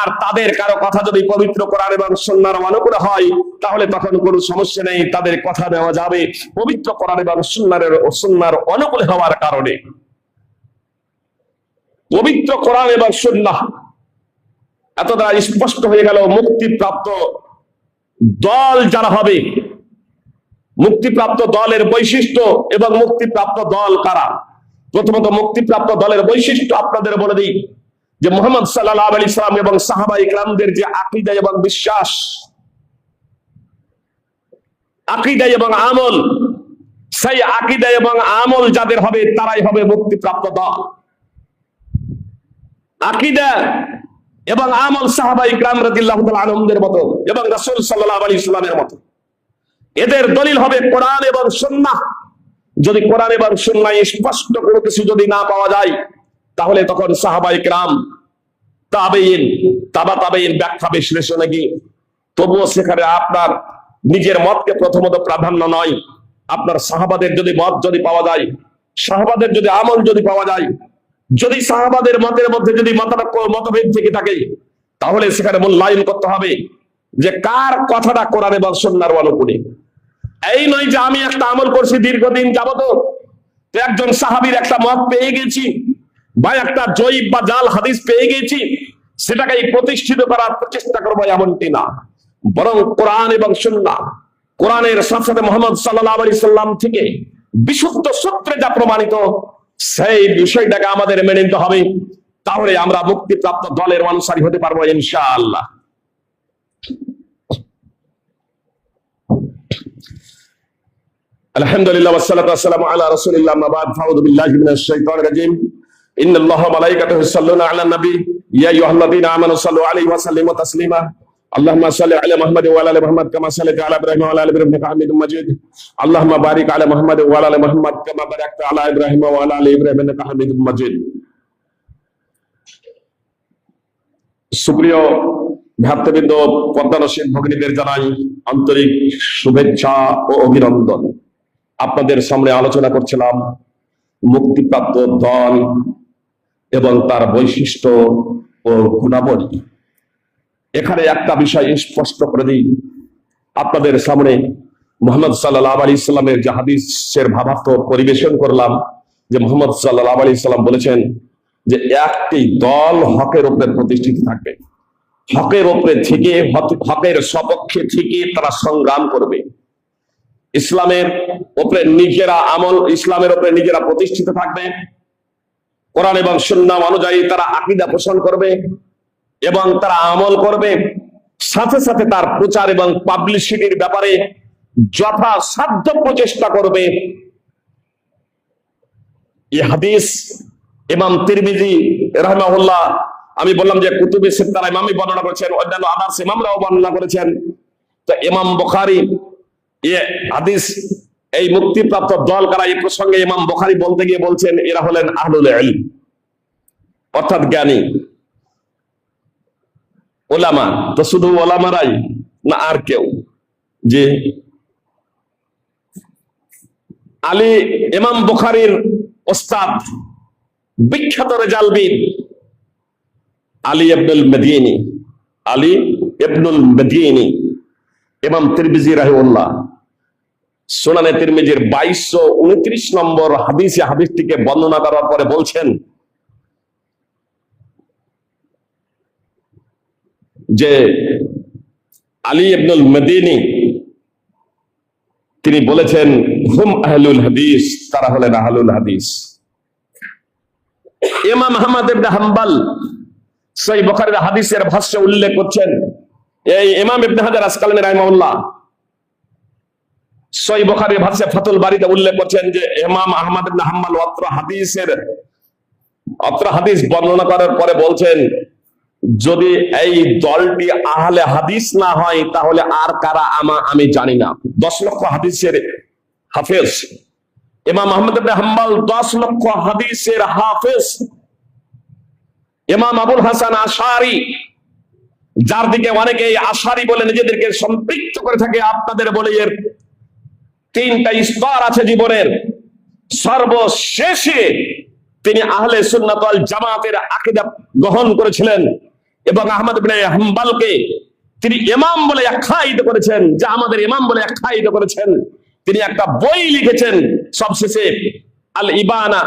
আর তাদের কারো কথা যদি পবিত্র কোরআন এবং সুন্নাহর অনুকূলে হয়, তাহলে তখন কোনো সমস্যা নেই, তাদের কথা নেওয়া যাবে পবিত্র কোরআন এবং সুন্নাহর অনুকূলে হওয়ার কারণে। পবিত্র কোরআন এবং সুন্নাহ এত দ্বারা স্পষ্ট হয়ে গেল মুক্তিপ্রাপ্ত দল যারা হবে, মুক্তিপ্রাপ্ত দলের বৈশিষ্ট্য এবং মুক্তিপ্রাপ্ত দল কারা। প্রথমত মুক্তিপ্রাপ্ত দলের বৈশিষ্ট্য আপনাদের বলে দিই, যে মুহাম্মদ সাল্লাল্লাহু আলাইহি সাল্লাম এবং সাহাবায়ে কেরামদের যে আকীদা এবং বিশ্বাস, আকীদা এবং আমল, সেই আকীদা এবং আমল যাদের হবে তারাই হবে মুক্তিপ্রাপ্ত দল। আকীদা এবং আমল সাহাবায়ে কেরাম রাদিয়াল্লাহু তাআলা আনহুদের মতো এবং রাসূল সাল্লাল্লাহু আলাইহি সাল্লামের মতো, এদের দলিল হবে কোরআন এবং সুন্নাহ। যদি কোরআন এবং সুন্নাহে স্পষ্ট কোনো কিছু যদি না পাওয়া যায়, তাহলে তখন সাহাবায়ে কেরাম, তাবেঈন, তাবা তাবেঈন ব্যাখ্যা বিশ্লেষণে গিয়ে তবুও সেখানে আপনার নিজের মতকে প্রথমত প্রাধান্য নয়, আপনার সাহাবাদের যদি মত যদি পাওয়া যায়, সাহাবাদের যদি আমল যদি পাওয়া যায়, যদি সাহাবাদের মতের মধ্যে যদি মতভেদ থেকে থাকে, তাহলে সেখানে মূল্যায়ন করতে হবে যে কার কথাটা কোরআন এবং সুন্নাহর অনুকূলে। এই নয় যে আমি একটা আমল করছি দীর্ঘদিন যাবত, তো একজন সাহাবীর একটা মত পেয়ে গেছি বা একটা জয়ীব বা জাল হাদিস পেয়ে গেছি, সেটাকে প্রতিষ্ঠিত করার চেষ্টা করবো এমনটি না, বরং কোরআন এবং সুন্নাহ, কোরআনের সাথে সাথে মুহাম্মদ সাল্লাল্লাহু আলাইহি সাল্লাম থেকে বিশুদ্ধ সূত্রে যা প্রমাণিত সেই বিষয়টাকে আমাদের মেনে নিতে হবে। তাহলে আমরা মুক্তিপ্রাপ্ত দলের অনুসারী হতে পারবো ইনশাআল্লাহ। আলহামদুলিল্লাহ ওয়াসসালাতু ওয়াসসালামু আলা রাসূলিল্লাহ, আম্মা বা'দ, ফাউযু বিল্লাহি মিনাশ শাইতানির রাজীম। ইন্নাল্লাহা ওয়া মালাইকাতাহু ইউসাল্লুনা আলান নবী ইয়া আইয়ুহাল্লাযীনা আমানু সাল্লু আলাইহি ওয়া সাল্লিমু তাসলিমা। আল্লাহুম্মা সাল্লি আলা মুহাম্মাদ ওয়া আলা আলি মুহাম্মাদ কামা সাল্লাইতা আলা ইব্রাহিম ওয়া আলা আলি ইব্রাহিম ইন্নাকা হামিদুম মাজিদ। আল্লাহুম্মা বারিক আলা মুহাম্মাদ ওয়া আলা আলি মুহাম্মাদ কামা বারাকতা আলা ইব্রাহিম ওয়া আলা আলি ইব্রাহিম ইন্নাকা হামিদুম মাজিদ। সুপ্রিয় ভ্রাতৃবৃন্দ, পদ্মানসীন ভগ্নীদের জানাই আন্তরিক শুভেচ্ছা ও অভিনন্দন। আপনাদের সামনে আলোচনা করছিলাম মুক্তিপ্রাপ্ত দল এবং তার বৈশিষ্ট্য ও গুণাবলী। এখানে একটা বিষয় স্পষ্ট করে দিই আপনাদের সামনে, মুহাম্মদ সাল্লাল্লাহু আলাইহি সাল্লামের যে হাদিসের ভাবার্থ পরিবেশন করলাম, যে মুহাম্মদ সাল্লাল্লাহু আলাইহি সাল্লাম বলেছেন যে একটি দল হকের উপরে প্রতিষ্ঠিত থাকবে, হকের উপরে থেকে, হকের সপক্ষে থেকে তারা সংগ্রাম করবে, ইসলামের উপরে নিজেরা আমল, ইসলামের উপরে নিজেরা প্রতিষ্ঠিত থাকবে, কোরআন এবং সুন্নাহ অনুযায়ী তারা আকীদা পোষণ করবে এবং তারা আমল করবে, সাথে সাথে তার প্রচার এবং পাবলিসিটির ব্যাপারে যথাসাধ্য প্রচেষ্টা করবে। এই হাদিস ইমাম তিরমিজি রাহিমাহুল্লাহ, আমি বললাম যে কুতুবে সিত্তার ইমামই বর্ণনা করেছেন, অন্যান্য আদার্স ইমামরাও বর্ণনা করেছেন। তো ইমাম বুখারী এই হাদিস, এই মুক্তিপ্রাপ্ত দল কারা, এই প্রসঙ্গে ইমাম বুখারী বলতে গিয়ে বলছেন এরা হলেন আহলুল ইলম, অর্থাৎ জ্ঞানী ওলামা। তো শুধু ওলামারাই না, আর কেউ? যে আলী, ইমাম বুখারীর ওস্তাদ, বিখ্যাত রেজালবিদ আলী ইবনুল মাদিনী, আলী ইবনুল মাদিনী, ইমাম তিরমিজি রাহিমাহুল্লাহ সুনানে তিরমিজির 2229 নম্বর হাদিসে হাদিসটিকে বর্ণনা করার পরে বলছেন যে আলী ইবনুল মাদিনী তিনি বলেছেন হুম আহলুল হাদিস, তারা হলেন আহলুল হাদিস। ইমাম আহমদ ইবনে হাম্বল সহিহ বুখারীর হাদিসের ভাষ্যে উল্লেখ করছেন, এই ইমাম ইবনে হাজার আসকালানী রাহিমাহুল্লাহ সহিহ বুখারীর ভাষ্যে ফাতুল বারীতে উল্লেখ করছেন যে ইমাম আহমদ ইবনে হাম্বল অত্র হাদিস বর্ণনা করার পরে বলছেন, যদি এই দলটি আহলে হাদিস না হয় তাহলে আর কারা আমি জানি না। 10 লক্ষ হাদিসের হাফেজ ইমাম আহমদ ইবনে হাম্বল, 10 লক্ষ হাদিসের হাফেজ। ইমাম আবুল হাসান আশআরী, যার দিকে অনেকে আশআরী বলে নিজেদেরকে সম্পৃক্ত করে থাকে, আপনাদের বলে এর 3টা স্তর আছে জীবনের। সর্বশেষে তিনি আহলে সুন্নাত ওয়াল জামাতের আকীদা গ্রহণ করেছিলেন এবং আহমদ ইবনে হাম্বলকে তিনি ইমাম বলে আখ্যায়িত করেছেন, যা আমাদের ইমাম বলে আখ্যায়িত করেছেন। তিনি একটা বই লিখেছেন সবশেষে, আল ইবানা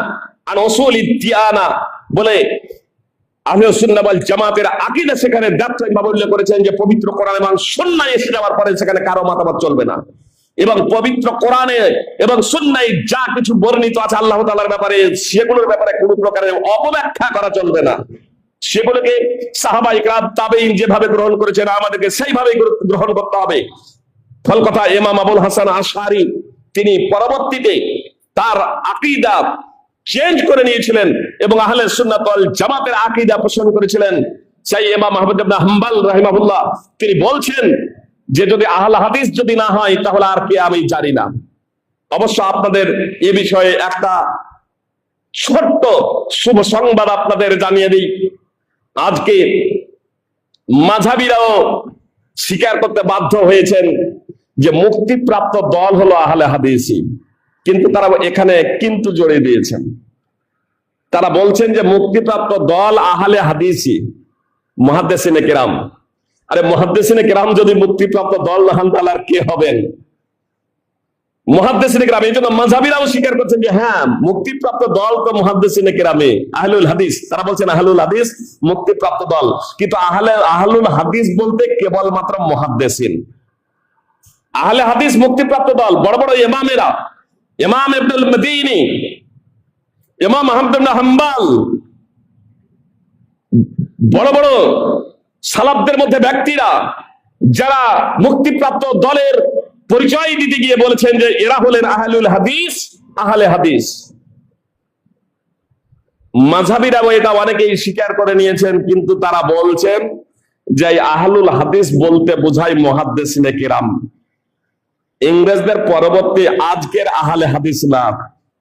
আন উসুলিদ দিয়ানা বলে, আহলে সুন্নাহ ওয়াল জামাতের আকীদা সেখানে দায়িত্বভাবে উল্লেখ করেছেন যে পবিত্র কোরআন এবং সুন্নাহ এসে যাওয়ার পরে সেখানে কারো মতামত চলবে না, এবং পবিত্র কোরআনে এবং সুন্নাহে যা কিছু বর্ণিত আছে আল্লাহ তাআলার ব্যাপারে, সেগুলোর ব্যাপারে কোনো প্রকারের অপব্যাখ্যা করা চলবে না। সেগুলোকে সাহাবা ইকরাম তাবেঈন যেভাবে গ্রহণ করেছেন আমাদেরকে সেইভাবেই গ্রহণ করতে হবে। ফল কথা, ইমাম আবুল হাসান আশআরী তিনি পরবর্তীতে তার আকীদা চেঞ্জ করে নিয়েছিলেন এবং আহলে সুন্নাত ওয়াল জামাতের আকীদা পোষণ করেছিলেন। সেই ইমাম আহমদ ইবনে হাম্বল রাহিমাহুল্লাহ তিনি বলছেন যে যদি আহলে হাদিস যদি না হয় তাহলে আর কে আমি জানি না। অবশ্য আপনাদের এ বিষয়ে একটা ছোট্ট শুভ সংবাদ আপনাদের জানিয়ে দিই। আজকে মাযহাবীরাও স্বীকার করতে বাধ্য হয়েছেন যে মুক্তিপ্রাপ্ত দল হলো আহলে হাদিসই, কিন্তু তারা এখানে কিন্তু জড়িয়ে দিয়েছেন। তারা বলছেন যে মুক্তিপ্রাপ্ত দল আহলে হাদিসই, মুহাদ্দিসিনে কেরাম। আরে মুহাদ্দিসিনে কেরাম যদি মুক্তিপ্রাপ্ত দল না হন তাহলে আর কে হবেন? মুহাদ্দিসিনে কেরাম, এই জন্য মাযহাবিরাও স্বীকার করছেন যে হ্যাঁ, মুক্তিপ্রাপ্ত দল তো মুহাদ্দিসিনে কেরামে, আহলুল হাদিস। তারা বলছেন আহলুল হাদিস মুক্তিপ্রাপ্ত দল, কিন্তু আহলুল হাদিস বলতে কেবলমাত্র মুহাদ্দিসিন। আহলে হাদিস মুক্তিপ্রাপ্ত দল বড় বড় ইমামেরা, ইমাম ইবনুল মদিনী, ইমাম আহমদ ইবনে হাম্বল, বড় বড় সালাফদের মধ্যে ব্যক্তিরা যারা মুক্তিপ্রাপ্ত দলের পরিচয় দিতে গিয়ে বলেছেন যে এরা হলেন আহলুল হাদিস, আহলে হাদিস। মাযহাবিরাও এটা অনেকেই স্বীকার করে নিয়েছেন, কিন্তু তারা বলছেন যে আহলুল হাদিস বলতে বোঝায় মুহাদ্দিসিনে কেরাম। ইংরেজদের পরবর্তী আজকের আহলে হাদিস না,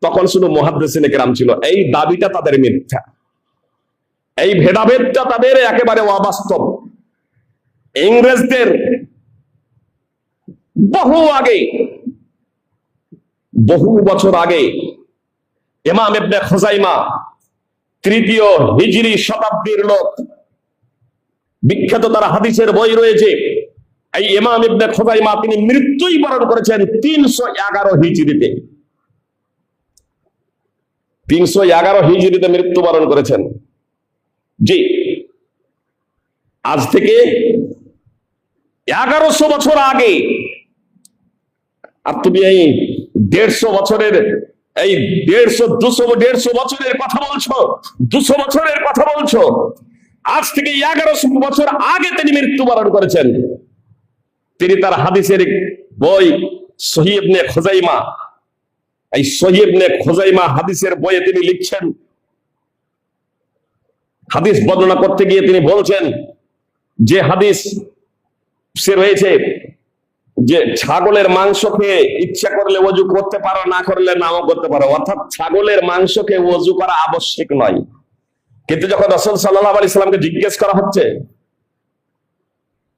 তখন শুধু মুহাদ্দিসিনে কেরাম ছিল। এই দাবিটা তাদের মিথ্যা, এই ভেদাভেদটা তাদের একেবারে অবাস্তব। ইংরেজদের বহু বছর আগে ইমাম ইবনে খুজাইমা, তৃতীয় হিজরি শতাব্দীর লোক, বিখ্যাত তার হাদিসের বই রয়েছে। এই ইমাম ইবনে খুজাইমা তিনি মৃত্যুই বরণ করেছেন 311 হিজরিতে। 311 হিজরিতে মৃত্যুবরণ করেছেন। জি, আজ থেকে 1100 বছর আগে। আর তুমি এই 150 বছরের, এই 150 বছরের কথা বলছো, 200 বছরের কথা বলছো। আজ থেকে 1100 বছর আগে তিনি মৃত্যুবরণ করেছেন। তিনি তার হাদিসের বই সহিহ ইবনে খুজাইমা, এই সহিহ ইবনে খুজাইমা হাদিসের বইয়ে তিনি লিখছেন, হাদিস বর্ণনা করতে গিয়ে তিনি বলছেন যে হাদিস সে রয়েছে যে ছাগলের মাংস খেয়ে ইচ্ছা করলে ওযু করতে পারো, না করলে নাও করতে পারো। অর্থাৎ ছাগলের মাংস খেয়ে ওযু করা আবশ্যক নয়। কিন্তু যখন রাসূল সাল্লাল্লাহু আলাইহি সাল্লামকে জিজ্ঞেস করা হচ্ছে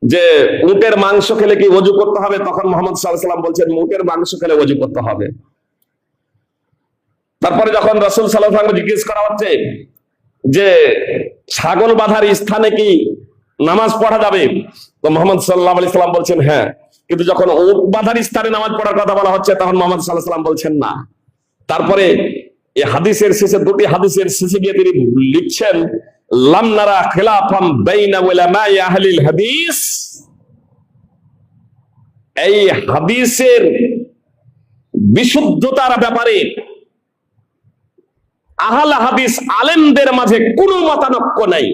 যে উটের মাংস খেলে কি ওযু করতে হবে, তখন মুহাম্মদ সাল্লাল্লাহু আলাইহি সাল্লাম বলছেন উটের মাংস খেলে ওযু করতে হবে। তারপরে যখন রাসূল সাল্লাল্লাহু আলাইহি সাল্লামকে জিজ্ঞেস করা হচ্ছে যে ছাগল বাঁধার স্থানে কি নামাজ পড়া যাবে, তো মুহাম্মদ সাল্লাল্লাহু আলাইহি সাল্লাম বলছেন হ্যাঁ। কিন্তু যখন উট বাঁধার স্থানে নামাজ পড়ার কথা বলা হচ্ছে, তখন মুহাম্মদ সাল্লাল্লাহু আলাইহি সাল্লাম বলছেন না। তারপরে এই হাদিসের শেষে, দুটি হাদিসের শেষে গিয়ে তিনি লিখছেন লাম নারা খিলাফাম বাইনা উলামায়ে আহলিল হাদিস। এই হাদিসের বিশুদ্ধতার ব্যাপারে আহলে হাদিস আলেমদের মাঝে কোনো মতানৈক্য নাই।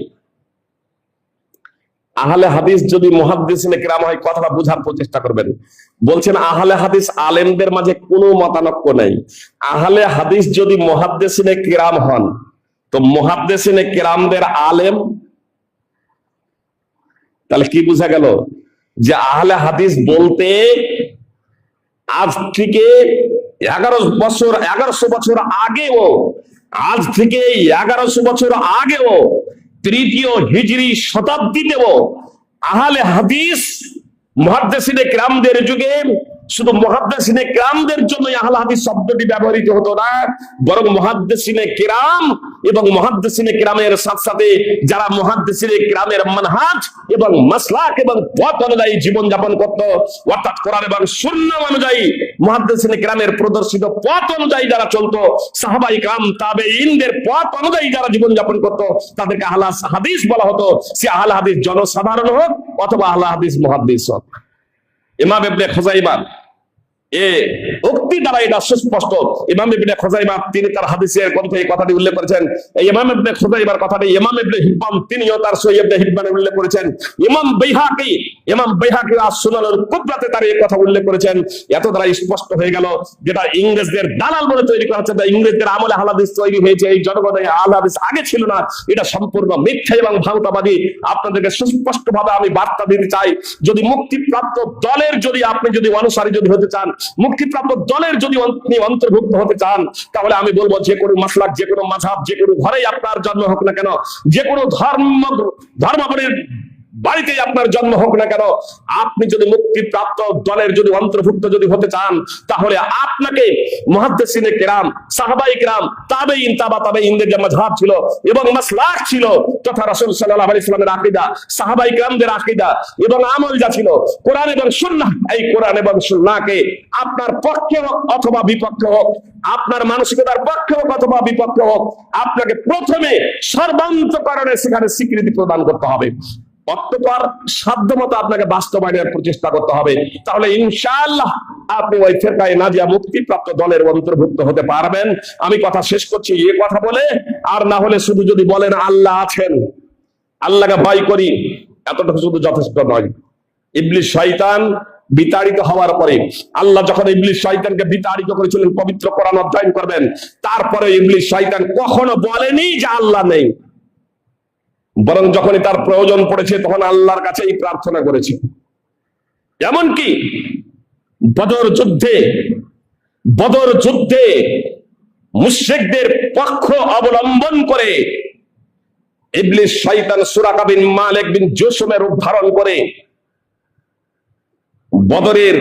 আহলে হাদিস যদি মুহাদ্দিসিনে কেরাম হয়, কথাটা বোঝার প্রচেষ্টা করবেন। বলছেন আহলে হাদিস আলেমদের মাঝে কোনো মতানৈক্য নাই। আহলে হাদিস যদি মুহাদ্দিসিনে কেরাম হন, তো মুহাদ্দিসিনে কেরামদের আলেম, তাহলে কি বোঝা গেল? যে আহলে হাদিস বলতে আজ থেকে 1100 বছর আগেও, আজ থেকে 1100 বছর আগেও, তৃতীয় হিজরি শতাব্দীতেও আহলে হাদিস মুহাদ্দিসিনে কেরামদের যুগে শুধু মুহাদ্দিসিনে কেরামদের জন্য আহলে হাদিস শব্দটি ব্যবহৃত হতো না, বরং মুহাদ্দিসিনে কেরাম এবং মুহাদ্দিসিনে কেরামের সাথে সাথে যারা মুহাদ্দিসিনে কেরামের মানহাজ এবং মাসলাক এবং পথ অনুযায়ী জীবন যাপন করত, অর্থাৎ কোরআন এবং সুন্নাহ অনুযায়ী মুহাদ্দিসিনে কেরামের প্রদর্শিত পথ অনুযায়ী যারা চলতো, সাহাবায়ে কেরাম তাবেঈনদের পথ অনুযায়ী যারা জীবন যাপন করত, তাদেরকে আহলে হাদিস বলা হতো। সে আহলে হাদিস জনসাধারণ হোক অথবা আহলে হাদিস মুহাদ্দিস হোক। ইমাম ইবনে খুজাইমা উক্তি দ্বারা এটা সুস্পষ্ট। ইমাম ইবনে খুজাইমা তিনি তার হাদিসের গ্রন্থে এই কথাটি উল্লেখ করেছেন। এই ইমাম ইবনে খুজাইমার কথাটি ইমাম ইবনে হিব্বান তিনিও তার সহিহ ইবনে হিব্বানে উল্লেখ করেছেন। ইমাম বাইহাকি আস-সুনানুল কুবরাতে তার এই কথা উল্লেখ করেছেন। এত দ্বারা স্পষ্ট হয়ে গেল যেটা ইংরেজদের দালাল বলে তৈরি করা হচ্ছে, ইংরেজদের আমলে আহলে হাদিস তৈরি হয়েছে, এই জনগণে আহলে হাদিস আগে ছিল না, এটা সম্পূর্ণ মিথ্যা এবং ভাউতাবাদী। আপনাদেরকে সুস্পষ্ট ভাবে আমি বার্তা দিতে চাই, যদি মুক্তিপ্রাপ্ত দলের যদি আপনি যদি অনুসারী যদি হতে চান, মুক্তিপ্রাপ্ত দলের যদি আপনি অন্তর্ভুক্ত হতে চান, তাহলে আমি বলবো যে কোনো মাসলাক, যে কোনো মাযহাব, যে কোনো ঘরেই আপনার জন্ম হোক না কেন, যে কোনো ধর্মাবলীর বাড়িতে আপনার জন্ম হোক না কেন, আপনি যদি মুক্তিপ্রাপ্ত দলের যদি অন্তর্ভুক্ত যদি হতে চান, তাহলে আপনাকে মুহাদ্দিসিনে কেরাম, সাহাবায়ে কেরাম, তাবেঈন, তাবেঈনদের যে মাযহাব ছিল এবং মাসলাক ছিল, তথা রাসূল সাল্লাল্লাহু আলাইহি ওয়াসাল্লামের আকীদা, সাহাবায়ে কেরামদের আকীদা এবং আমল যা ছিল কোরআন এবং সুন্নাহ, এই কোরআন এবং সুন্নাহকে আপনার পক্ষে হোক অথবা বিপক্ষে হোক, আপনার মানসিকতার পক্ষে হোক অথবা বিপক্ষে হোক, আপনাকে প্রথমে সর্বান্তকরণে সেখানে স্বীকৃতি প্রদান করতে হবে। অতঃপর সাধ্যমতো আপনাকে বাস্তবায়নের প্রচেষ্টা করতে হবে। তাহলে ইনশাআল্লাহ আপনি ওই ফেরকায়ে নাজিয়া মুক্তিপ্রাপ্ত দলের অন্তর্ভুক্ত হতে পারবেন। আমি কথা শেষ করছি এই কথা বলে, আর না হলে শুধু যদি বলেন আল্লাহ আছেন, আল্লাহকে ভয় করি, এতটুকু শুধু যথেষ্ট নয়। ইবলিস শয়তান বিতাড়িত হওয়ার পরে, আল্লাহ যখন ইবলিস শয়তানকে বিতাড়িত করেছিলেন পবিত্র কোরআন অধ্যয়ন করবেন, তারপরে ইবলিস শয়তান কখনো বলেনি যে আল্লাহ নেই, বরং যখনই তার প্রয়োজন পড়েছে তখন আল্লাহর কাছেই প্রার্থনা করেছে। এমনকি বদর যুদ্ধে মুশরিকদের পক্ষ অবলম্বন করে ইবলিস শয়তান সুরাকা বিন মালিক বিন জুসুমের রূপ ধারণ করে বদরের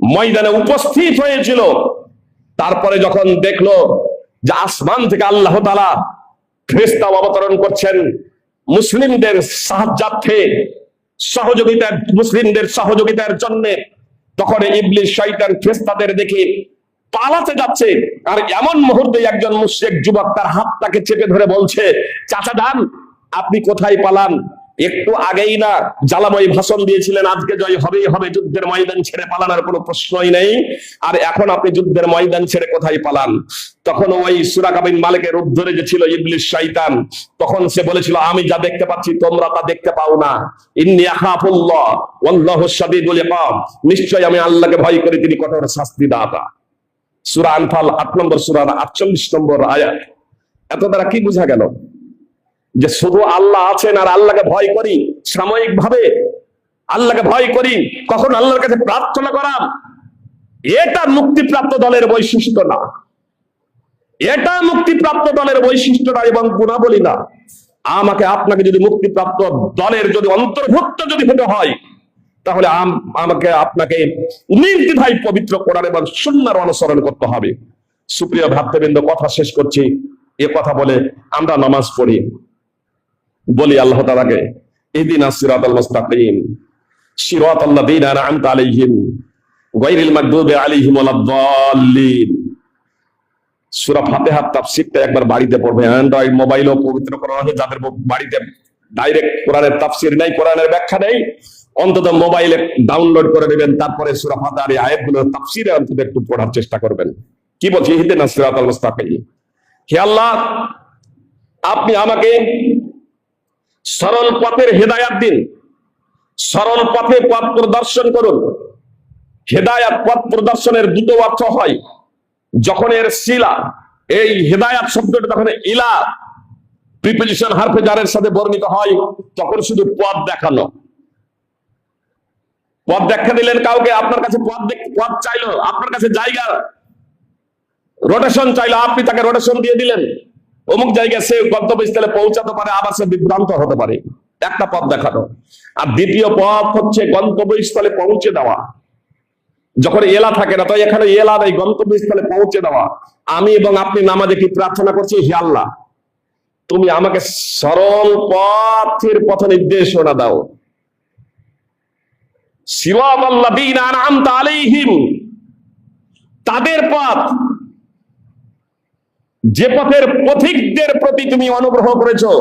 ময়দানে উপস্থিত হয়েছিল। তারপরে যখন দেখলো যে আসমান থেকে আল্লাহ তাআলা ফেরেশতা অবতরণ করছেন মুসলিমদের সাহায্যার্থে, মুসলিমদের সহযোগিতার জন্য, তখন ইবলিস শয়তান ফেরেশতাদের দেখে পালাতে যাচ্ছে। আর এমন মুহূর্তে একজন মুশরিক যুবক তার হাতটাকে চেপে ধরে বলছে, চাচা যান, আপনি কোথায় পালান? একটু আগেই না জ্বালাময়ী ভাষণ দিয়েছিলেন আজকে জয় হবেই হবে, যুদ্ধের ময়দান ছেড়ে পালানোর কোনো প্রশ্নই নেই, আর এখন আপনি যুদ্ধের ময়দান ছেড়ে কোথায় পালান? তখন ওই সুরাকা বিন মালিকের রূপ ধরে যে ছিল ইবলিস শয়তান, তখন সে বলেছিল, আমি যা দেখতে পাচ্ছি তোমরা তা দেখতে পাও না। ইন্নী আখাফুল্লাহ ওয়াল্লাহু শাদীদুল ইকাব, নিশ্চয় আমি আল্লাহকে ভয় করি, তিনি কঠোর শাস্তিদাতা। সূরা আনফাল 8 নম্বর সূরা 48 নম্বর আয়াত। এত দ্বারা কি বোঝা গেল? যে শুধু আল্লাহ আছেন আর আল্লাহকে ভয় করি সাময়িক ভাবে, আল্লাহকে ভয় করি, কখন আল্লাহর কাছে প্রার্থনা করা, এটা মুক্তিপ্রাপ্ত দলের বৈশিষ্ট্য না, এটা মুক্তিপ্রাপ্ত দলের বৈশিষ্ট্য না এবং গুণাবলী না। আমাকে আপনাকে যদি মুক্তিপ্রাপ্ত দলের যদি অন্তর্ভুক্ত যদি হতে হয়, তাহলে আমাকে আপনাকে নির্দ্বিধায় পবিত্র কোরআন এবং সুন্নাহর অনুসরণ করতে হবে। সুপ্রিয় ভ্রাতৃবৃন্দ, কথা শেষ করছি। এ কথা বলে আমরা নামাজ পড়ি, বলি আল্লাহ তাআলাকে, ইহদিনাস সিরাতাল মুস্তাকিম সিরাতাল্লাযীনা আন'আমতা আলাইহিম গায়রিল মাগদুবি আলাইহিম ওয়ালাদ-দাল্লিন। সূরা ফাতিহার তাফসীরটা একবার বাড়িতে পড়বে। অ্যান্ড্রয়েড মোবাইলও পবিত্র করা হয়েছে, যাদের বাড়িতে ডাইরেক্ট কোরআনের তাফসীর নেই, কোরআনের ব্যাখ্যা নেই, অন্তত মোবাইলে ডাউনলোড করে নেবেন, তারপরে সূরা ফাতিহার এই আয়াতগুলোর তাফসীরে অন্তত একটু পড়ার চেষ্টা করবেন। কি বলছে? ইহদিনাস সিরাতাল মুস্তাকিম, হে আল্লাহ আপনি আমাকে সরল পথের হেদায়াত দিন, সরল পথে পথ প্রদর্শন করুন। হেদায়াত পথ প্রদর্শনের দুটো অর্থ হয়, যখন এর সিলা, এই হেদায়াত শব্দটা যখন ইলা প্রিপোজিশন হারফে জারের সাথে বর্ণিত হয়, তখন শুধু পথ দেখানো। পথ দেখা দিলেন কাউকে, আপনার কাছে পথ চাইলো, আপনার কাছে জায়গা রোটেশন চাইলো, আপনি তাকে রোটেশন দিয়ে দিলেন, অমুক জায়গায় সে গন্তব্যস্থলে পৌঁছাতে পারে, আবার সে বিভ্রান্ত হতে পারে। একটা পথ দেখানো। আর দ্বিতীয় পথ হচ্ছে গন্তব্যস্থলে পৌঁছে দেওয়া। যখন এলা থাকে না, তো এখানে এলা নেই, গন্তব্যস্থলে পৌঁছে দেওয়া। আমি এবং আপনি নামাজে কি প্রার্থনা করছি? হে আল্লাহ, তুমি আমাকে সরল পথের পথ নির্দেশনা দাও। সিরাতাল্লাযীনা আন'আমতা আলাইহিম, তাদের পথ, যে পথের পথিকদের প্রতি তুমি অনুগ্রহ করেছো,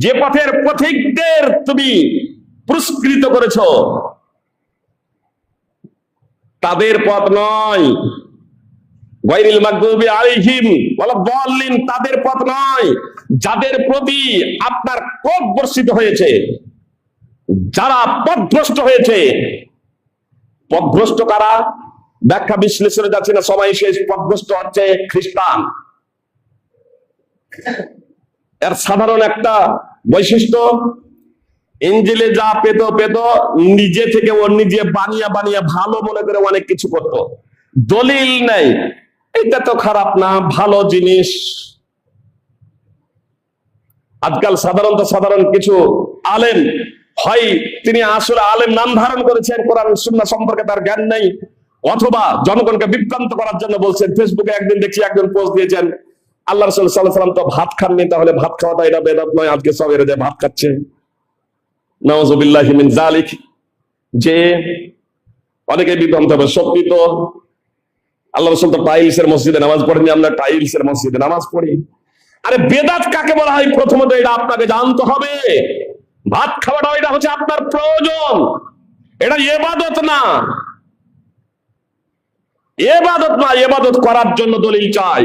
যে পথের পথিকদের তুমি পুরস্কৃত করেছো, তাদের পথ নয়। গায়রিল মাগদুবি আলাইহিম ওয়ালাদ-দাল্লিন, তাদের পথ নয় যাদের প্রতি আপনার কোপ বর্ষিত হয়েছে, যারা পথভ্রষ্ট হয়েছে। পথভ্রষ্ট কারা? ব্যাখ্যা বিশ্লেষণে যাচ্ছে না, সবাই শেষ। পথভ্রষ্ট হচ্ছে খ্রিস্টান। এর সাধারণ একটা বৈশিষ্ট্য, ইনজিলে যা পেত নিজে থেকে ও নিজে বানিয়ে ভালো মনে করে অনেক কিছু করত। দলিল নাই, এটা তো খারাপ না, ভালো জিনিস। আজকাল সাধারণ কিছু আলেম, হয় তিনি আসলে আলেম নাম ধারণ করেছেন, কোরআন সুন্নাহ সম্পর্কে তার জ্ঞান নেই, অথবা জনগণকে বিভ্রান্ত করার জন্য বলছেন। ফেসবুকে একদিন দেখছি একজন পোস্ট দিয়েছেন, আল্লাহ রাসূল সাল্লাল্লাহু আলাইহি ওয়াসাল্লাম তো ভাত খাননি, তাহলে ভাত খাওয়াটা এটা বেদাত নয়, আজকে সব এর যে ভাত খাচ্ছে। নাউযুবিল্লাহি মিন যালিক। যে অনেকে বিভ্রান্ত হবে, সত্যি তো আল্লাহ রাসূল তো টাইলসের মসজিদে নামাজ পড়েনি, আমরা টাইলসের মসজিদে নামাজ পড়ি। আরে বেদাত কাকে বলা হয় প্রথমত এটা আপনাকে জানতে হবে। ভাত খাওয়াটা এটা হচ্ছে আপনার প্রয়োজন, এটা ইবাদত না। ইবাদত না, ইবাদত করার জন্য দলিল চাই।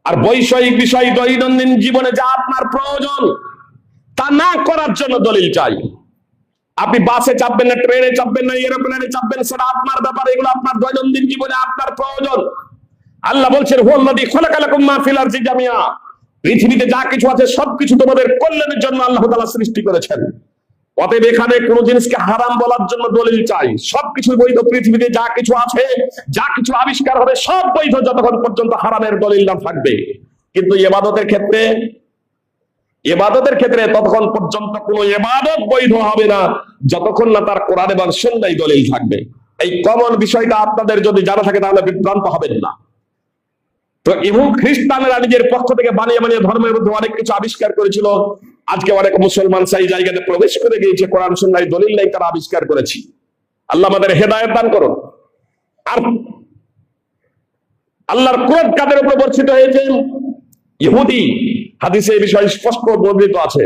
আর বৈষয়িক বিষয় দৈনন্দিন জীবনে যা আপনার প্রয়োজন তা না করার জন্য দলিল চাই। আপনি বাসে চাপবেন না, ট্রেনে চাপবেন না, এরোপ্লেনে চাপবেন, সেটা আপনার ব্যাপার। এগুলো আপনার দৈনন্দিন জীবনে আপনার প্রয়োজন। আল্লাহ বলছেন হুয়াল্লাযী খালাকা লাকুম মা ফিল আরদি জামিআ, পৃথিবীতে যা কিছু আছে সবকিছু তোমাদের কল্যাণের জন্য আল্লাহ তাআলা সৃষ্টি করেছেন। অতএব এখানে কোন জিনিসকে হারাম বলার জন্য দলিল চাই। সবকিছু বৈধ, পৃথিবীতে যা কিছু আছে, যা কিছু আবিষ্কার হবে সব বৈধ যতক্ষণ পর্যন্ত হারামের দলিল না থাকবে। কিন্তু ইবাদতের ক্ষেত্রে ততক্ষণ পর্যন্ত কোনো ইবাদত বৈধ হবে না যতক্ষণ না তার কোরআন এবং সুন্নাহয় দলিল থাকবে। এই কমন বিষয়টা আপনাদের যদি জানা থাকে তাহলে বিভ্রান্ত হবেন না। তো ইহুদ খ্রিস্টানরা নিজের পক্ষ থেকে বানিয়ে বানিয়ে ধর্মের মধ্যে অনেক কিছু আবিষ্কার করেছিল। আজকে অনেক মুসলমান সেই জায়গাতে প্রবেশ করে গিয়েছে, কোরআন সুন্নাহয় দলিল নাই, তারা আবিষ্কার করেছি। আল্লাহ আমাদের হেদায়েত দান করুন। আর আল্লাহর ক্রোধ কাদের উপর বর্ষিত হয়েছে? ইহুদি। হাদিসে এই বিষয়ে স্পষ্ট বর্ণিত আছে।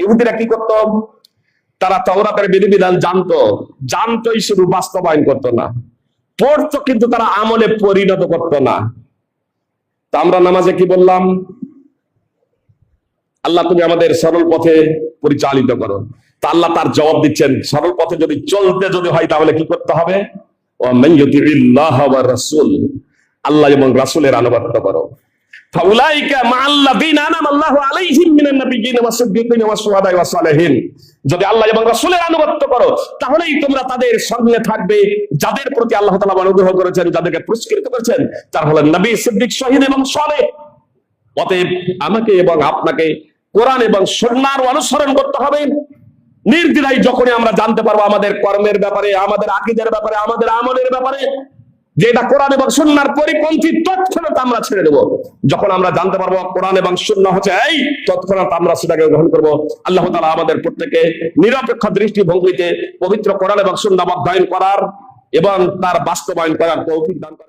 ইহুদিরা কি করত? তারা তাওরাতের বিধিবিধান জানতোই, শুধু বাস্তবায়ন করতো না, পড়তো কিন্তু তারা আমলে পরিণত করতো না। তা আমরা নামাজে কি বললাম? আল্লাহ তুমি আমাদের সরল পথে পরিচালিত করো। তা আল্লাহ তার জবাব দিচ্ছেন, সরল পথে যদি চলতে হয় তাহলে কি করতে হবে? ওয়ামান ইউতিইল্লাহ ওয়া রাসূল, আল্লাহ এবং রাসূলের আনুগত্য করো। ফাউলাইকা মাআল্লাযীনা আনআমা আল্লাহু আলাইহিম মিনান নাবিয়্যিনা ওয়াস সিদ্দীকিনা ওয়াস শুহাদা'i ওয়াস সালিহিন। যদি আল্লাহ এবং রাসূলের আনুগত্য করো তাহলেই তোমরা তাদের সঙ্গে থাকবে যাদের প্রতি আল্লাহ তাআলা অনুগ্রহ করেছেন, যাদেরকে পুরস্কৃত করেছেন, তারা হলেন নবী, সিদ্দিক, শহীদ এবং সালেহ। অতএব আমাকে এবং আপনাকে কোরআন এবং সুন্নাহর অনুসরণ করতে হবে নির্দ্বিধায়। যখনই আমরা জানতে পারবো আমাদের কর্মের ব্যাপারে, আমাদের আকীদার ব্যাপারে, আমাদের আমলের ব্যাপারে যে এটা কোরআন এবং সুন্নাহর পরিপন্থী, তৎক্ষণাৎ আমরা ছেড়ে দেবো। যখন আমরা জানতে পারবো কোরআন এবং সুন্নাহ হচ্ছে এই, তৎক্ষণাৎ আমরা সেটাকে গ্রহণ করবো। আল্লাহ তাআলা আমাদের প্রত্যেককে নিরপেক্ষ দৃষ্টিভঙ্গিতে পবিত্র কোরআন এবং সুন্নাহ অধ্যয়ন করার এবং তার বাস্তবায়ন করার তৌফিক দান করেন।